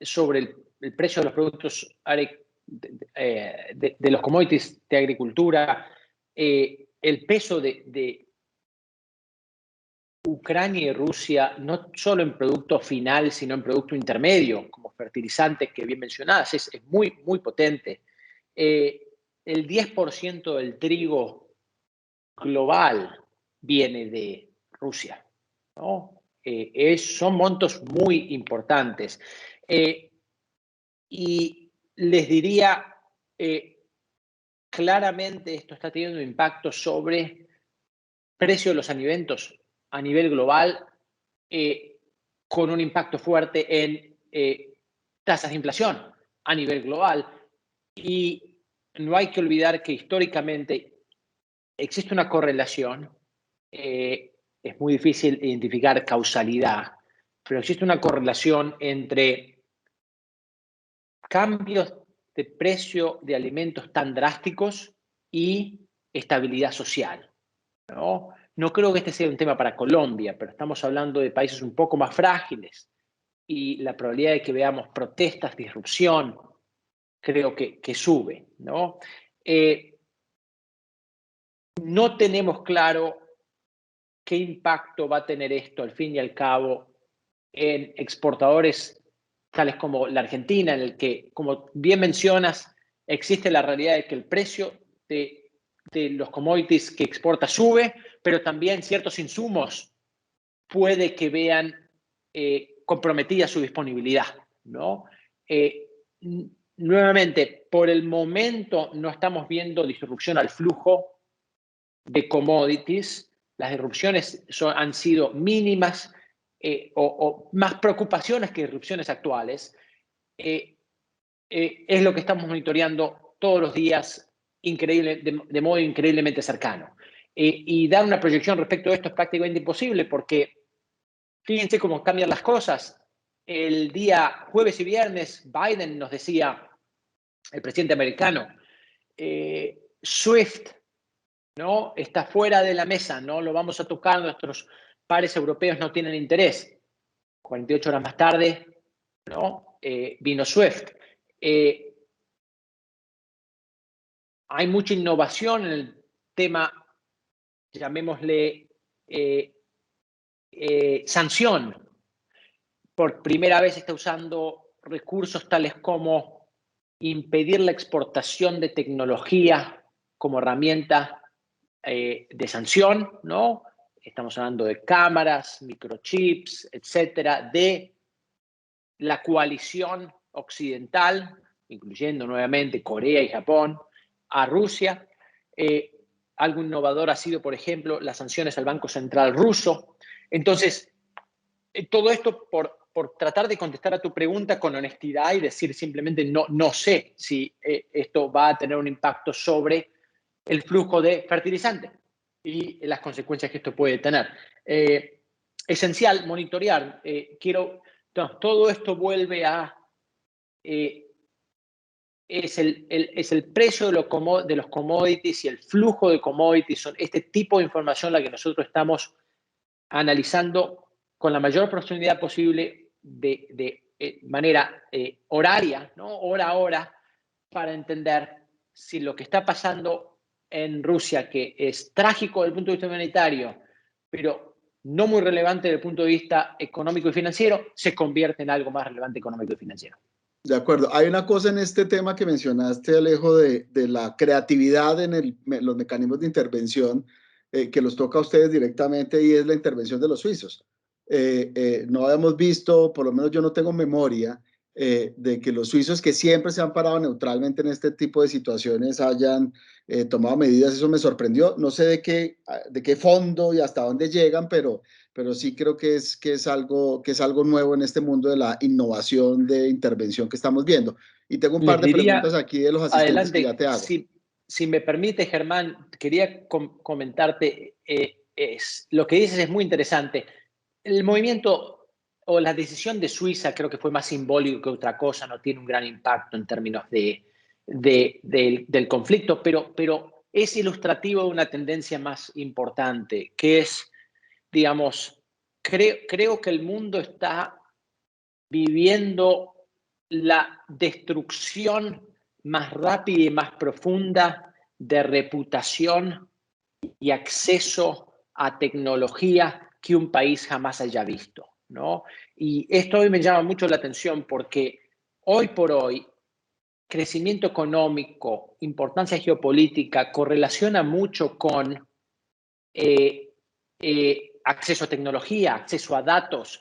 sobre el precio de los productos de los commodities de agricultura, el peso de Ucrania y Rusia, no solo en producto final, sino en producto intermedio, como fertilizantes que bien mencionadas, es muy, muy potente. El 10% del trigo global viene de Rusia, ¿no? Son montos muy importantes. Y les diría, claramente esto está teniendo un impacto sobre precio de los alimentos a nivel global, con un impacto fuerte en tasas de inflación a nivel global. Y no hay que olvidar que históricamente existe una correlación. Es muy difícil identificar causalidad, pero existe una correlación entre cambios de precio de alimentos tan drásticos y estabilidad social, ¿no? No creo que este sea un tema para Colombia, pero estamos hablando de países un poco más frágiles y la probabilidad de que veamos protestas, disrupción, creo que sube, ¿no? No tenemos claro qué impacto va a tener esto al fin y al cabo en exportadores tales como la Argentina, en el que, como bien mencionas, existe la realidad de que el precio de los commodities que exporta sube, pero también ciertos insumos puede que vean comprometida su disponibilidad, ¿no? Nuevamente, por el momento no estamos viendo disrupción al flujo de commodities. Las disrupciones han sido mínimas, o más preocupaciones que disrupciones actuales. Es lo que estamos monitoreando todos los días de modo increíblemente cercano. Y dar una proyección respecto a esto es prácticamente imposible porque fíjense cómo cambian las cosas. El día jueves y viernes, Biden nos decía, el presidente americano, SWIFT, ¿no? Está fuera de la mesa, no lo vamos a tocar, nuestros pares europeos no tienen interés. 48 horas más tarde, ¿no? Vino SWIFT. Hay mucha innovación en el tema, llamémosle, sanción. Por primera vez está usando recursos tales como impedir la exportación de tecnología como herramienta de sanción, ¿no? Estamos hablando de cámaras, microchips, etcétera, de la coalición occidental, incluyendo nuevamente Corea y Japón, a Rusia. Algo innovador ha sido, por ejemplo, las sanciones al Banco Central ruso. Entonces, todo esto por tratar de contestar a tu pregunta con honestidad y decir simplemente no sé si esto va a tener un impacto sobre el flujo de fertilizante y las consecuencias que esto puede tener. Esencial monitorear. Todo esto vuelve a... es el precio de los commodities y el flujo de commodities. Son este tipo de información la que nosotros estamos analizando con la mayor profundidad posible de manera horaria, ¿no? Hora a hora, para entender si lo que está pasando en Rusia, que es trágico desde el punto de vista humanitario, pero no muy relevante desde el punto de vista económico y financiero, se convierte en algo más relevante económico y financiero. De acuerdo. Hay una cosa en este tema que mencionaste, Alejo, de la creatividad en los mecanismos de intervención que los toca a ustedes directamente, y es la intervención de los suizos. No habíamos visto, por lo menos yo no tengo memoria, de que los suizos, que siempre se han parado neutralmente en este tipo de situaciones, hayan tomado medidas. Eso me sorprendió. No sé de qué fondo y hasta dónde llegan, pero sí creo que es algo nuevo en este mundo de la innovación de intervención que estamos viendo. Y tengo un par Les de preguntas diría, aquí de los asistentes que ya adelante, te hago. si me permite, Germán, quería comentarte, lo que dices es muy interesante. El movimiento o la decisión de Suiza creo que fue más simbólico que otra cosa, no tiene un gran impacto en términos del conflicto, pero es ilustrativo de una tendencia más importante, que es, digamos, creo que el mundo está viviendo la destrucción más rápida y más profunda de reputación y acceso a tecnología que un país jamás haya visto, ¿no? Y esto hoy me llama mucho la atención porque hoy por hoy crecimiento económico, importancia geopolítica, correlaciona mucho con acceso a tecnología, acceso a datos,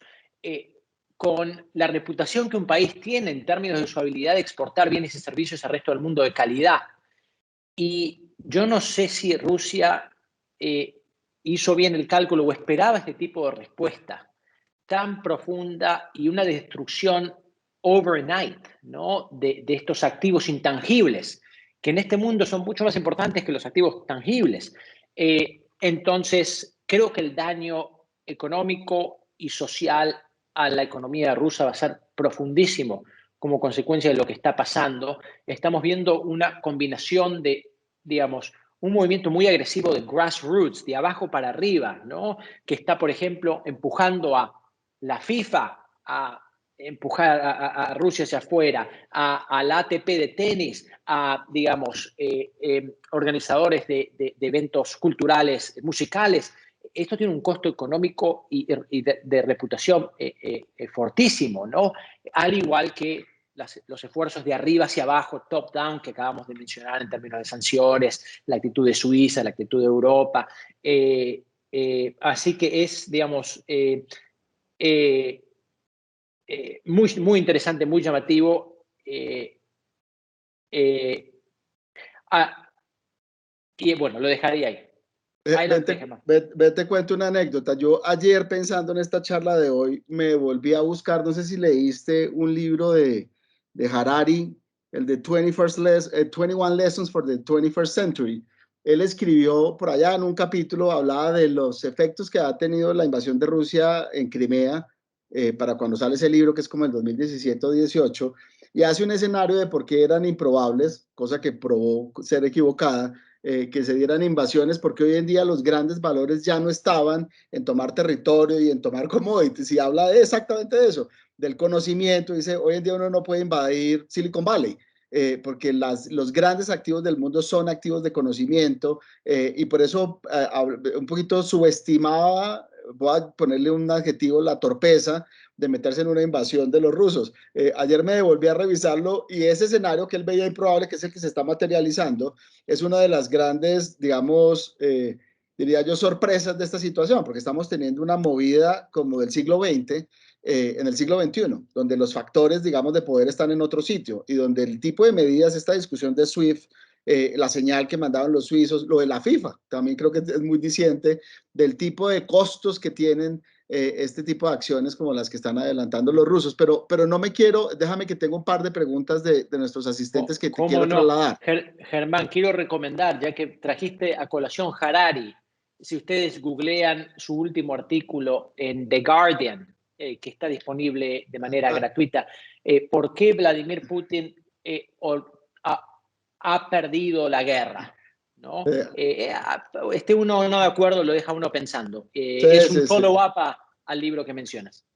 con la reputación que un país tiene en términos de su habilidad de exportar bienes y servicios al resto del mundo de calidad. Y yo no sé si Rusia hizo bien el cálculo o esperaba este tipo de respuesta tan profunda y una destrucción overnight, ¿no? de estos activos intangibles, que en este mundo son mucho más importantes que los activos tangibles. Entonces, creo que el daño económico y social a la economía rusa va a ser profundísimo como consecuencia de lo que está pasando. Estamos viendo una combinación de, digamos, un movimiento muy agresivo de grassroots, de abajo para arriba, ¿no? Que está, por ejemplo, empujando a la FIFA a empujar a Rusia hacia afuera, al ATP de tenis, a, digamos, organizadores de eventos culturales, musicales. Esto tiene un costo económico y de reputación fortísimo, ¿no? Al igual que los esfuerzos de arriba hacia abajo, top-down, que acabamos de mencionar en términos de sanciones, la actitud de Suiza, la actitud de Europa. Así que es, digamos, muy interesante, muy llamativo. Y bueno, lo dejaría ahí. Adelante, Germán. Te cuento una anécdota. Yo ayer, pensando en esta charla de hoy, me volví a buscar, no sé si leíste un libro de Harari, el de 21 Lessons for the 21st Century. Él escribió por allá en un capítulo, hablaba de los efectos que ha tenido la invasión de Rusia en Crimea, para cuando sale ese libro, que es como el 2017 o 18, y hace un escenario de por qué eran improbables, cosa que probó ser equivocada, que se dieran invasiones, porque hoy en día los grandes valores ya no estaban en tomar territorio y en tomar commodities, y habla exactamente de eso, del conocimiento. Dice, hoy en día uno no puede invadir Silicon Valley, porque los grandes activos del mundo son activos de conocimiento, y por eso un poquito subestimaba, voy a ponerle un adjetivo, la torpeza de meterse en una invasión de los rusos. Ayer me devolví a revisarlo y ese escenario que él veía improbable, que es el que se está materializando, es una de las grandes, digamos, diría yo, sorpresas de esta situación, porque estamos teniendo una movida como del siglo XX, en el siglo XXI, donde los factores, digamos, de poder están en otro sitio y donde el tipo de medidas, esta discusión de SWIFT, la señal que mandaban los suizos, lo de la FIFA, también creo que es muy diciente del tipo de costos que tienen este tipo de acciones como las que están adelantando los rusos. Pero no me quiero, déjame que tengo un par de preguntas de nuestros asistentes que te ¿Cómo quiero no? trasladar. Germán, quiero recomendar, ya que trajiste a colación Harari, si ustedes googlean su último artículo en The Guardian, que está disponible de manera gratuita, ¿por qué Vladimir Putin ha perdido la guerra? ¿No? Esté uno no de acuerdo, lo deja uno pensando. Sí, Es un sí, sí. follow-up al libro que mencionas.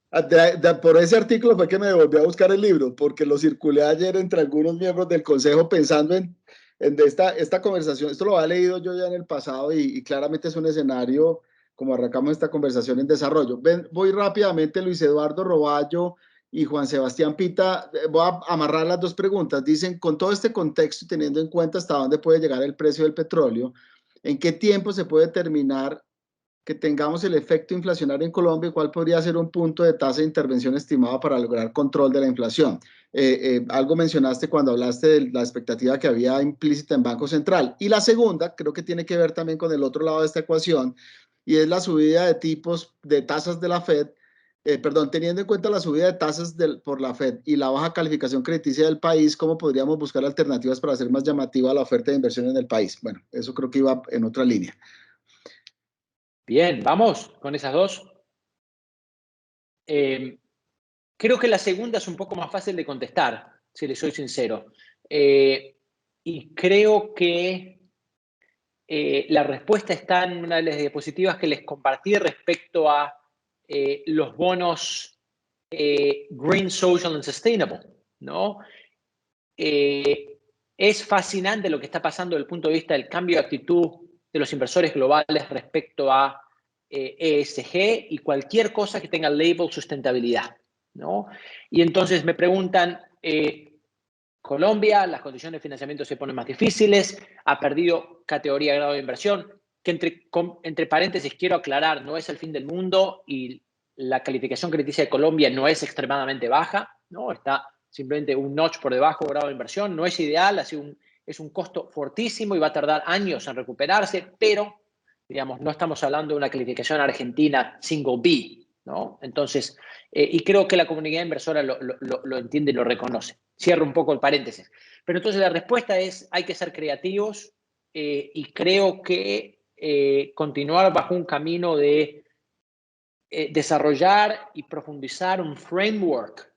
Por ese artículo fue que me volví a buscar el libro, porque lo circulé ayer entre algunos miembros del consejo pensando en esta conversación. Esto lo había leído yo ya en el pasado y claramente es un escenario, como arrancamos esta conversación, en desarrollo. Voy rápidamente, Luis Eduardo Roballo y Juan Sebastián Pita. Voy a amarrar las dos preguntas. Dicen, con todo este contexto y teniendo en cuenta hasta dónde puede llegar el precio del petróleo, ¿en qué tiempo se puede terminar que tengamos el efecto inflacionario en Colombia y cuál podría ser un punto de tasa de intervención estimado para lograr control de la inflación? Algo mencionaste cuando hablaste de la expectativa que había implícita en Banco Central. Y la segunda, creo que tiene que ver también con el otro lado de esta ecuación, y es la subida de tipos de tasas de la Fed. Perdón, teniendo en cuenta la subida de tasas por la Fed y la baja calificación crediticia del país, ¿cómo podríamos buscar alternativas para hacer más llamativa la oferta de inversión en el país? Bueno, eso creo que iba en otra línea. Bien, vamos con esas dos. Creo que la segunda es un poco más fácil de contestar, si le soy sincero. Y creo que la respuesta está en una de las diapositivas que les compartí respecto a los bonos Green, Social and Sustainable, ¿no? Es fascinante lo que está pasando desde el punto de vista del cambio de actitud de los inversores globales respecto a ESG y cualquier cosa que tenga el label sustentabilidad, ¿no? Y entonces me preguntan, Colombia, las condiciones de financiamiento se ponen más difíciles, ha perdido categoría de grado de inversión, que entre paréntesis quiero aclarar, no es el fin del mundo y la calificación crediticia de Colombia no es extremadamente baja, ¿no? Está simplemente un notch por debajo de grado de inversión, no es ideal, es un costo fortísimo y va a tardar años en recuperarse, pero, digamos, no estamos hablando de una calificación argentina single B, ¿no? Entonces, y creo que la comunidad inversora lo entiende y lo reconoce. Cierro un poco el paréntesis. Pero entonces la respuesta es, hay que ser creativos y creo que continuar bajo un camino de desarrollar y profundizar un framework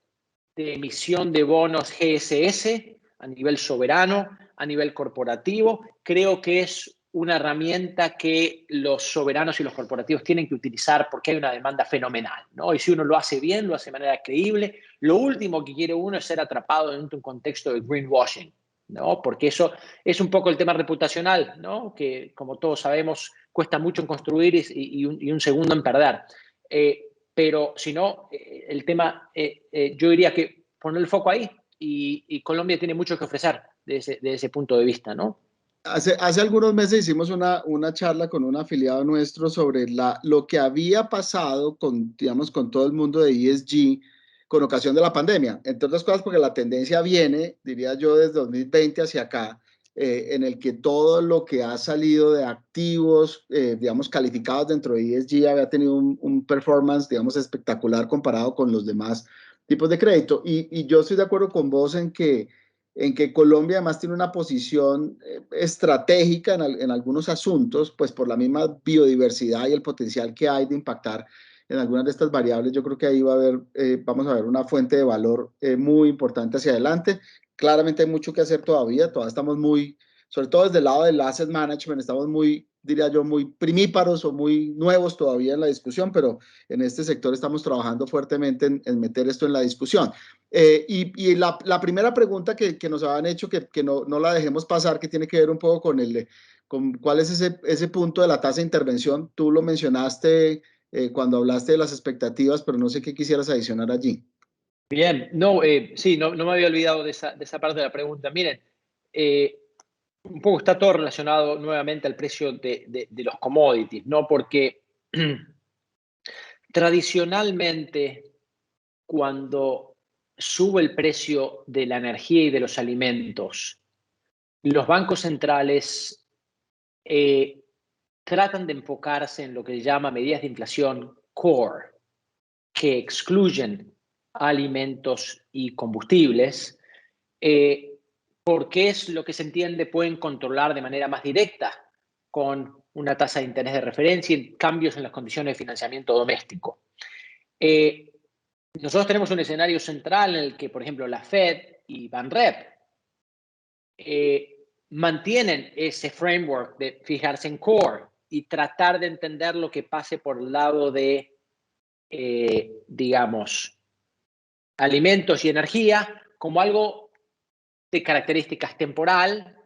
de emisión de bonos GSS a nivel soberano, a nivel corporativo. Creo que es una herramienta que los soberanos y los corporativos tienen que utilizar porque hay una demanda fenomenal, ¿no? Y si uno lo hace bien, lo hace de manera creíble, lo último que quiere uno es ser atrapado en un contexto de greenwashing, ¿no? Porque eso es un poco el tema reputacional, ¿no? Que, como todos sabemos, cuesta mucho en construir y un segundo en perder. Pero si no, el tema, yo diría que poner el foco ahí y Colombia tiene mucho que ofrecer de ese punto de vista, ¿no? Hace algunos meses hicimos una charla con un afiliado nuestro sobre lo que había pasado con, digamos, con todo el mundo de ESG con ocasión de la pandemia. Entre otras cosas, porque la tendencia viene, diría yo, desde 2020 hacia acá, en el que todo lo que ha salido de activos, digamos, calificados dentro de ESG había tenido un performance, digamos, espectacular comparado con los demás tipos de crédito. Y yo estoy de acuerdo con vos en que Colombia además tiene una posición estratégica en algunos asuntos, pues por la misma biodiversidad y el potencial que hay de impactar en algunas de estas variables. Yo creo que ahí vamos a ver una fuente de valor muy importante hacia adelante. Claramente hay mucho que hacer todavía estamos muy, sobre todo desde el lado del asset management, estamos muy, diría yo, muy primíparos o muy nuevos todavía en la discusión, pero en este sector estamos trabajando fuertemente en meter esto en la discusión. Y la primera pregunta que nos habían hecho, que no la dejemos pasar, que tiene que ver un poco con cuál es ese punto de la tasa de intervención. Tú lo mencionaste cuando hablaste de las expectativas, pero no sé qué quisieras adicionar allí. Bien, no, sí, no me había olvidado de esa parte de la pregunta. Miren, eh, un poco está todo relacionado nuevamente al precio de los commodities, ¿no? Porque tradicionalmente, cuando sube el precio de la energía y de los alimentos, los bancos centrales eh, tratan de enfocarse en lo que se llama medidas de inflación core, que excluyen alimentos y combustibles, porque es lo que se entiende pueden controlar de manera más directa con una tasa de interés de referencia y cambios en las condiciones de financiamiento doméstico. Nosotros tenemos un escenario central en el que, por ejemplo, la Fed y Banrep mantienen ese framework de fijarse en core y tratar de entender lo que pase por el lado de, digamos, alimentos y energía como algo de características temporal,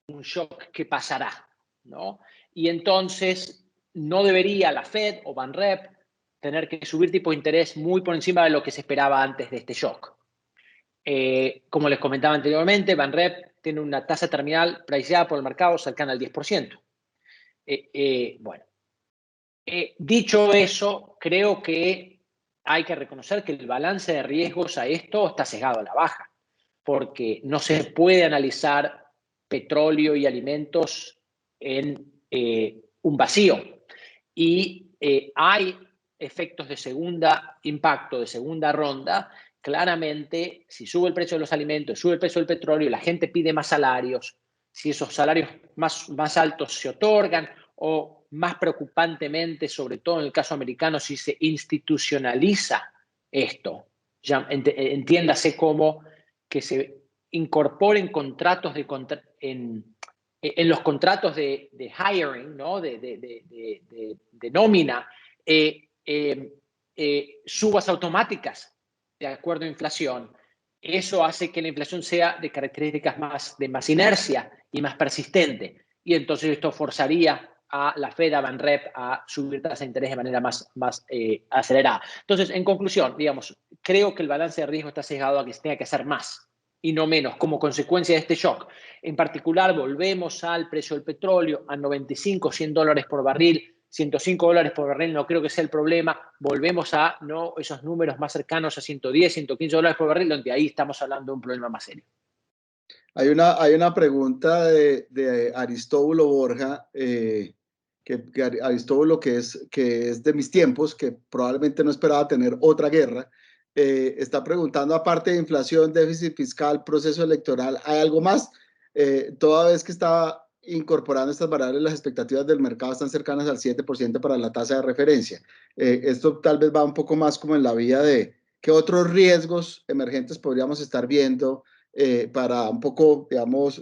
un shock que pasará, ¿no? Y entonces no debería la Fed o Banrep tener que subir tipo de interés muy por encima de lo que se esperaba antes de este shock. Como les comentaba anteriormente, Banrep tiene una tasa terminal priceada por el mercado cercana al 10%. Bueno, dicho eso, creo que hay que reconocer que el balance de riesgos a esto está sesgado a la baja, porque no se puede analizar petróleo y alimentos en un vacío. Y hay efectos de impacto de segunda ronda. Claramente, si sube el precio de los alimentos, sube el precio del petróleo, la gente pide más salarios, si esos salarios más altos se otorgan o más preocupantemente, sobre todo en el caso americano, si se institucionaliza esto, ya entiéndase como que se incorporen contratos en los contratos de hiring, ¿no? de nómina, subas automáticas de acuerdo a inflación. Eso hace que la inflación sea de características de más inercia y más persistente. Y entonces esto forzaría a la Fed, a Banrep, a subir tasas de interés de manera más acelerada. Entonces, en conclusión, digamos, creo que el balance de riesgo está sesgado a que se tenga que hacer más y no menos como consecuencia de este shock. En particular, volvemos al precio del petróleo a 95, $100 por barril, $105 por barril no creo que sea el problema. Volvemos a esos números más cercanos a 110, $115 por barril, donde ahí estamos hablando de un problema más serio. Hay una pregunta de Aristóbulo Borja, que Aristóbulo, que es de mis tiempos, que probablemente no esperaba tener otra guerra, está preguntando, aparte de inflación, déficit fiscal, proceso electoral, ¿hay algo más? Toda vez que estaba incorporando estas variables, las expectativas del mercado están cercanas al 7% para la tasa de referencia. Esto tal vez va un poco más como en la vía de qué otros riesgos emergentes podríamos estar viendo para un poco, digamos,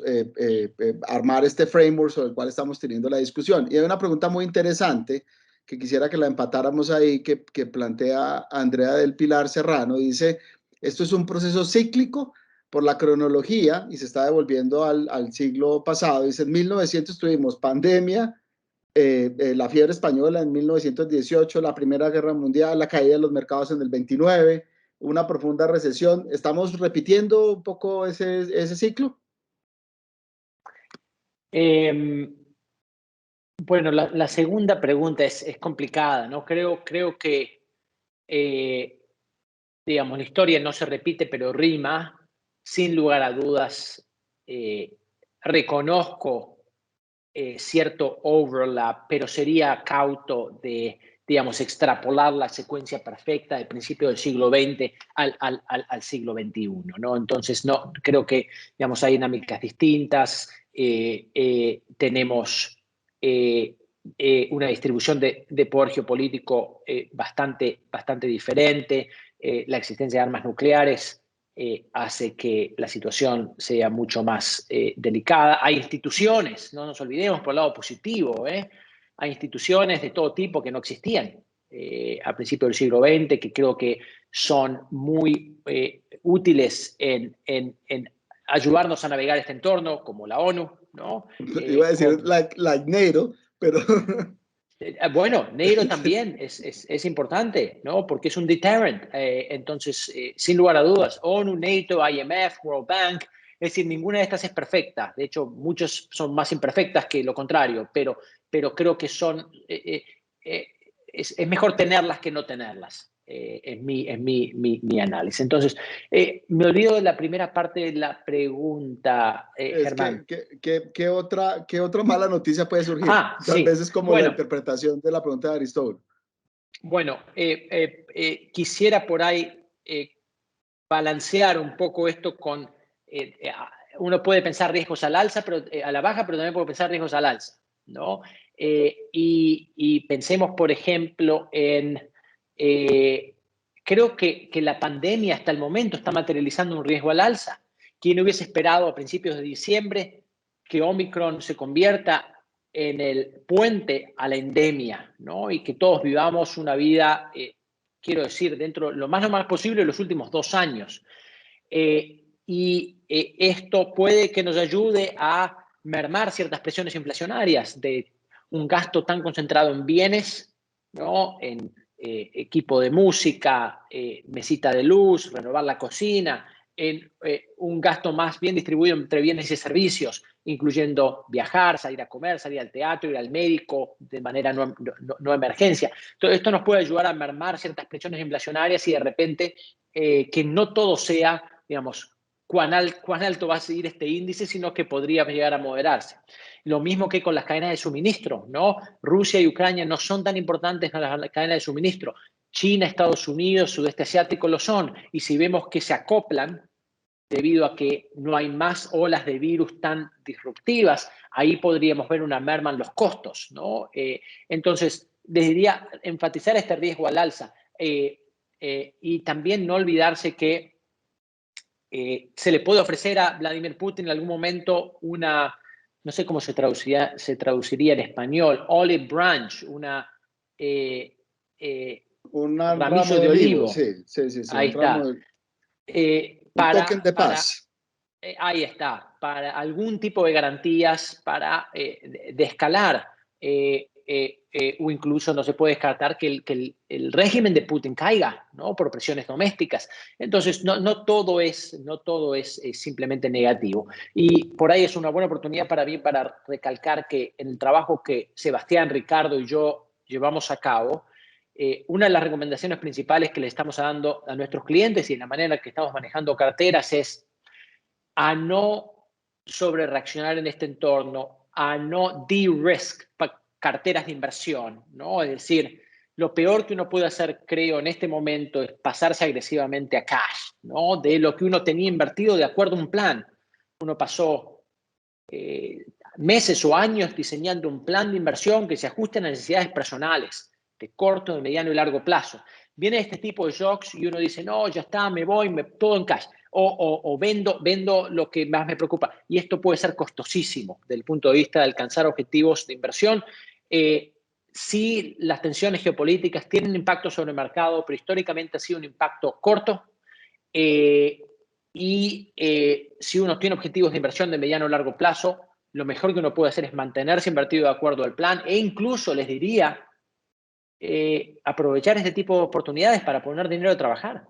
armar este framework sobre el cual estamos teniendo la discusión. Y hay una pregunta muy interesante que quisiera que la empatáramos ahí, que plantea Andrea del Pilar Serrano. Dice, esto es un proceso cíclico por la cronología y se está devolviendo al siglo pasado. Dice, en 1900 tuvimos pandemia, la fiebre española en 1918, la Primera Guerra Mundial, la caída de los mercados en el 29, una profunda recesión. ¿Estamos repitiendo un poco ese ciclo? Bueno, la segunda pregunta es complicada, ¿no? Creo que, digamos, la historia no se repite, pero rima. Sin lugar a dudas, reconozco cierto overlap, pero sería cauto de, digamos, extrapolar la secuencia perfecta del principio del siglo XX al siglo XXI, ¿no? Entonces, no, creo que, digamos, hay dinámicas distintas, tenemos una distribución de poder geopolítico bastante diferente, la existencia de armas nucleares hace que la situación sea mucho más delicada. Hay instituciones, no nos olvidemos por el lado positivo, hay instituciones de todo tipo que no existían a principios del siglo XX, que creo que son muy útiles en ayudarnos a navegar este entorno, como la ONU, ¿no? Iba a decir like NATO, pero... Bueno, NATO también es importante, ¿no? Porque es un deterrent. Entonces, sin lugar a dudas, ONU, NATO, IMF, World Bank, es decir, ninguna de estas es perfecta. De hecho, muchas son más imperfectas que lo contrario, pero creo que son, es mejor tenerlas que no tenerlas. Es mi análisis. Entonces, me olvido de la primera parte de la pregunta, Germán. ¿Qué otra mala noticia puede surgir? Tal Sí. vez es como la Bueno, interpretación de la pregunta de Aristóbulo. Bueno, quisiera por ahí balancear un poco esto con, uno puede pensar riesgos al alza, pero, a la baja, pero también puede pensar riesgos al alza, ¿no? Y pensemos, por ejemplo, creo que la pandemia hasta el momento está materializando un riesgo al alza. ¿Quién hubiese esperado a principios de diciembre que Omicron se convierta en el puente a la endemia, ¿no? Y que todos vivamos una vida, quiero decir, dentro lo más normal posible en los últimos 2 años. Esto puede que nos ayude a mermar ciertas presiones inflacionarias de un gasto tan concentrado en bienes, ¿no? En equipo de música, mesita de luz, renovar la cocina, en un gasto más bien distribuido entre bienes y servicios, incluyendo viajar, salir a comer, salir al teatro, ir al médico de manera no emergencia. Entonces, esto nos puede ayudar a mermar ciertas presiones inflacionarias y de repente que no todo sea, digamos, cuán alto va a seguir este índice, sino que podría llegar a moderarse. Lo mismo que con las cadenas de suministro, ¿no? Rusia y Ucrania no son tan importantes en las cadenas de suministro. China, Estados Unidos, Sudeste Asiático lo son. Y si vemos que se acoplan debido a que no hay más olas de virus tan disruptivas, ahí podríamos ver una merma en los costos, ¿no? Entonces, debería enfatizar este riesgo al alza y también no olvidarse que se le puede ofrecer a Vladimir Putin en algún momento una, no sé cómo se traduciría en español, olive branch, Un ramillo ramo de de olivo, olivo. sí, Ahí un ramo está. de... Un token de paz. Ahí está, para algún tipo de garantías para descalar o incluso no se puede descartar que el régimen de Putin caiga, ¿no? Por presiones domésticas. Entonces, no todo es simplemente negativo. Y por ahí es una buena oportunidad para mí para recalcar que en el trabajo que Sebastián, Ricardo y yo llevamos a cabo, una de las recomendaciones principales que le estamos dando a nuestros clientes y en la manera en que estamos manejando carteras es a no sobre reaccionar en este entorno, a no de-risk carteras de inversión, ¿no? Es decir, lo peor que uno puede hacer, creo, en este momento es pasarse agresivamente a cash, ¿no? De lo que uno tenía invertido de acuerdo a un plan. Uno pasó meses o años diseñando un plan de inversión que se ajuste a las necesidades personales, de corto, de mediano y largo plazo. Viene este tipo de shocks y uno dice, no, ya está, me voy, todo en cash. O vendo lo que más me preocupa. Y esto puede ser costosísimo desde el punto de vista de alcanzar objetivos de inversión. Sí, las tensiones geopolíticas tienen impacto sobre el mercado, pero históricamente ha sido un impacto corto. Si uno tiene objetivos de inversión de mediano o largo plazo, lo mejor que uno puede hacer es mantenerse invertido de acuerdo al plan e incluso les diría aprovechar este tipo de oportunidades para poner dinero a trabajar,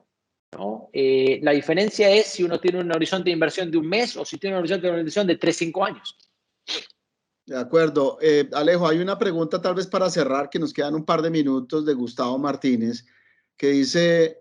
¿no? La diferencia es si uno tiene un horizonte de inversión de un mes o si tiene un horizonte de inversión de 3-5 años. De acuerdo. Alejo, hay una pregunta tal vez para cerrar, que nos quedan un par de minutos, de Gustavo Martínez, que dice,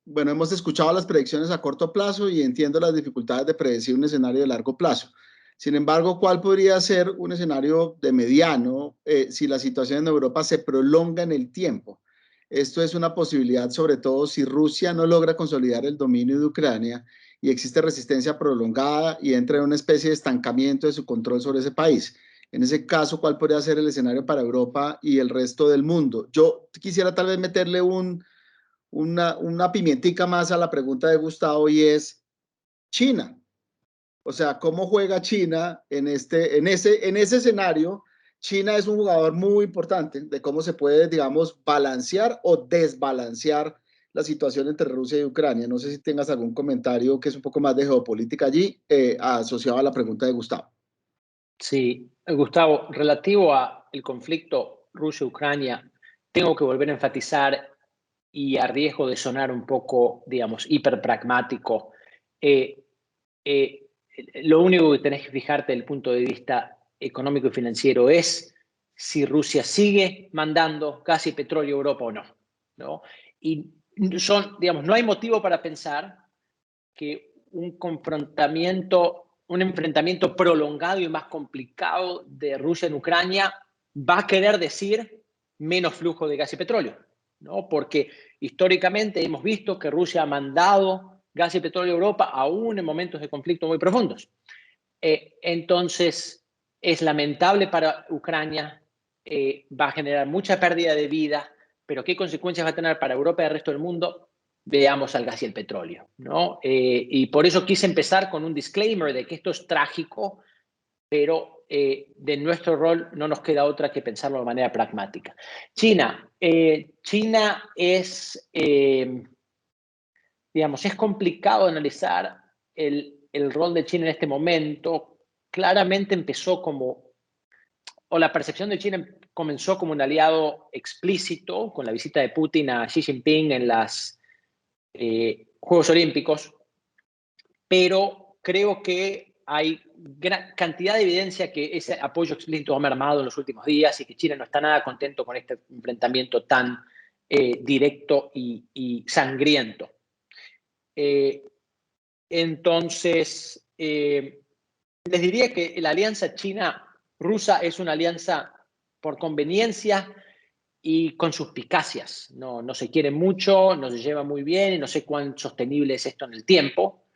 bueno, hemos escuchado las predicciones a corto plazo y entiendo las dificultades de predecir un escenario de largo plazo. Sin embargo, ¿cuál podría ser un escenario de mediano si la situación en Europa se prolonga en el tiempo? Esto es una posibilidad, sobre todo si Rusia no logra consolidar el dominio de Ucrania y existe resistencia prolongada y entra en una especie de estancamiento de su control sobre ese país. En ese caso, ¿cuál podría ser el escenario para Europa y el resto del mundo? Yo quisiera tal vez meterle una pimientica más a la pregunta de Gustavo y es China. O sea, ¿cómo juega China en ese escenario? China es un jugador muy importante de cómo se puede, digamos, balancear o desbalancear la situación entre Rusia y Ucrania. No sé si tengas algún comentario que es un poco más de geopolítica allí, asociado a la pregunta de Gustavo. Sí, Gustavo, relativo al conflicto Rusia-Ucrania, tengo que volver a enfatizar y a riesgo de sonar un poco, digamos, hiperpragmático. Eh, eh, lo único que tenés que fijarte desde el punto de vista económico y financiero es si Rusia sigue mandando gas y petróleo a Europa o no, ¿no? Y digamos, no hay motivo para pensar que un enfrentamiento prolongado y más complicado de Rusia en Ucrania va a querer decir menos flujo de gas y petróleo, ¿no? Porque históricamente hemos visto que Rusia ha mandado gas y petróleo a Europa aún en momentos de conflicto muy profundos. Entonces, es lamentable para Ucrania, va a generar mucha pérdida de vida, pero ¿qué consecuencias va a tener para Europa y el resto del mundo? Veamos al gas y el petróleo, ¿no? Y por eso quise empezar con un disclaimer de que esto es trágico, pero de nuestro rol no nos queda otra que pensarlo de manera pragmática. China digamos, es complicado analizar el rol de China en este momento. Claramente empezó o la percepción de China comenzó como un aliado explícito con la visita de Putin a Xi Jinping en las Juegos Olímpicos, pero creo que hay gran cantidad de evidencia que ese apoyo explícito ha mermado en los últimos días y que China no está nada contento con este enfrentamiento tan directo y sangriento. Entonces, les diría que la alianza China-rusa es una alianza por conveniencia y con suspicacias. No se quiere mucho, no se lleva muy bien y no sé cuán sostenible es esto en el tiempo.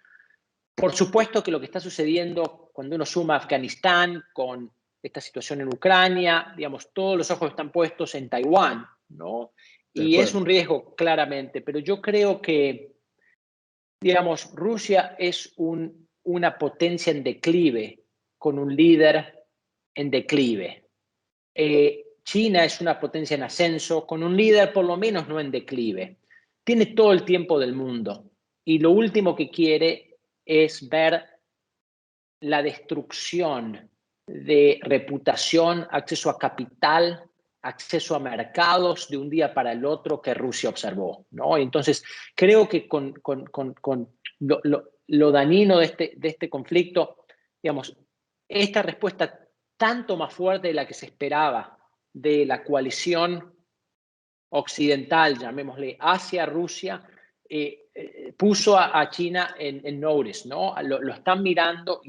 Por supuesto que lo que está sucediendo cuando uno suma Afganistán con esta situación en Ucrania, digamos, todos los ojos están puestos en Taiwán, ¿no? De Y es acuerdo. un riesgo, claramente, pero yo creo que, digamos, Rusia es una potencia en declive, con un líder en declive. China es una potencia en ascenso, con un líder por lo menos no en declive. Tiene todo el tiempo del mundo y lo último que quiere es ver la destrucción de reputación, acceso a capital, acceso a mercados de un día para el otro que Rusia observó, ¿no? Entonces, creo que con lo dañino de este conflicto, digamos, esta respuesta tanto más fuerte de la que se esperaba de la coalición occidental, llamémosle, hacia Rusia, puso a China en notice, ¿no? Lo están mirando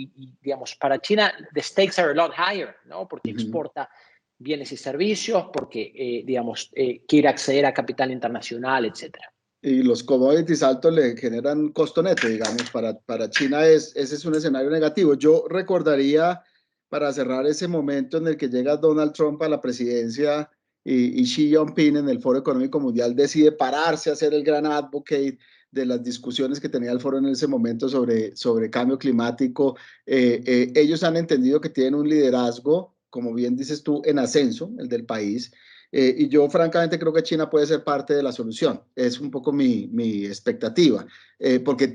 digamos, para China, the stakes are a lot higher, ¿no? Porque exporta bienes y servicios, porque, digamos, quiere acceder a capital internacional, etcétera. Y los commodities altos le generan costo neto, digamos, para China ese es un escenario negativo. Yo recordaría, para cerrar ese momento en el que llega Donald Trump a la presidencia y Xi Jinping en el Foro Económico Mundial decide pararse a ser el gran advocate de las discusiones que tenía el foro en ese momento sobre cambio climático. Ellos han entendido que tienen un liderazgo, como bien dices tú, en ascenso, el del país. Y yo francamente creo que China puede ser parte de la solución. Es un poco mi expectativa, porque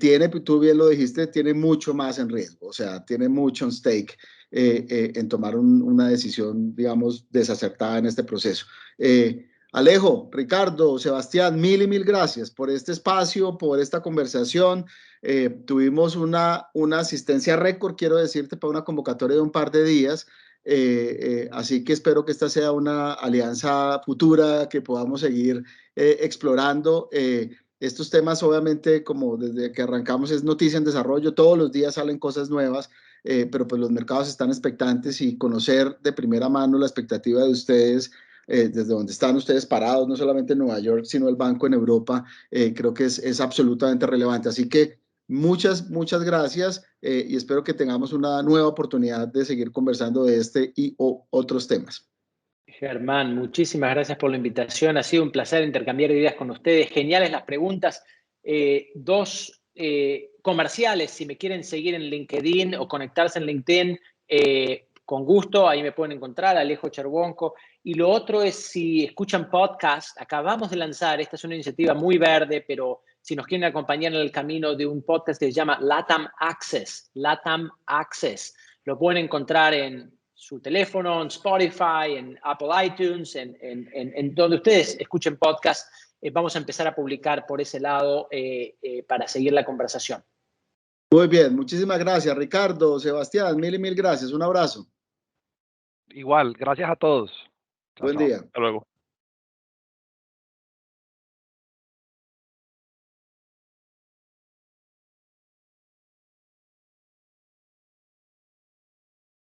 tú bien lo dijiste, tiene mucho más en riesgo, o sea, tiene mucho en stake en tomar una decisión, digamos, desacertada en este proceso. Alejo, Ricardo, Sebastián, mil y mil gracias por este espacio, por esta conversación. Tuvimos una asistencia récord, quiero decirte, para una convocatoria de un par de días. Así que espero que esta sea una alianza futura que podamos seguir explorando. Estos temas, obviamente, como desde que arrancamos, es noticia en desarrollo, todos los días salen cosas nuevas, pero pues los mercados están expectantes y conocer de primera mano la expectativa de ustedes. Desde donde están ustedes parados, no solamente en Nueva York, sino el banco en Europa, creo que es absolutamente relevante. Así que muchas gracias y espero que tengamos una nueva oportunidad de seguir conversando de este y otros temas. Germán, muchísimas gracias por la invitación. Ha sido un placer intercambiar ideas con ustedes. Geniales las preguntas. Dos comerciales, si me quieren seguir en LinkedIn o conectarse en LinkedIn, con gusto, ahí me pueden encontrar, Alejo Cherwonko. Y lo otro es, si escuchan podcast, acabamos de lanzar, esta es una iniciativa muy verde, pero si nos quieren acompañar en el camino de un podcast que se llama LATAM Access, LATAM Access. Lo pueden encontrar en su teléfono, en Spotify, en Apple iTunes, en donde ustedes escuchen podcast. Vamos a empezar a publicar por ese lado para seguir la conversación. Muy bien, muchísimas gracias, Ricardo, Sebastián, mil y mil gracias. Un abrazo. Igual, gracias a todos. Buen día. Hasta luego.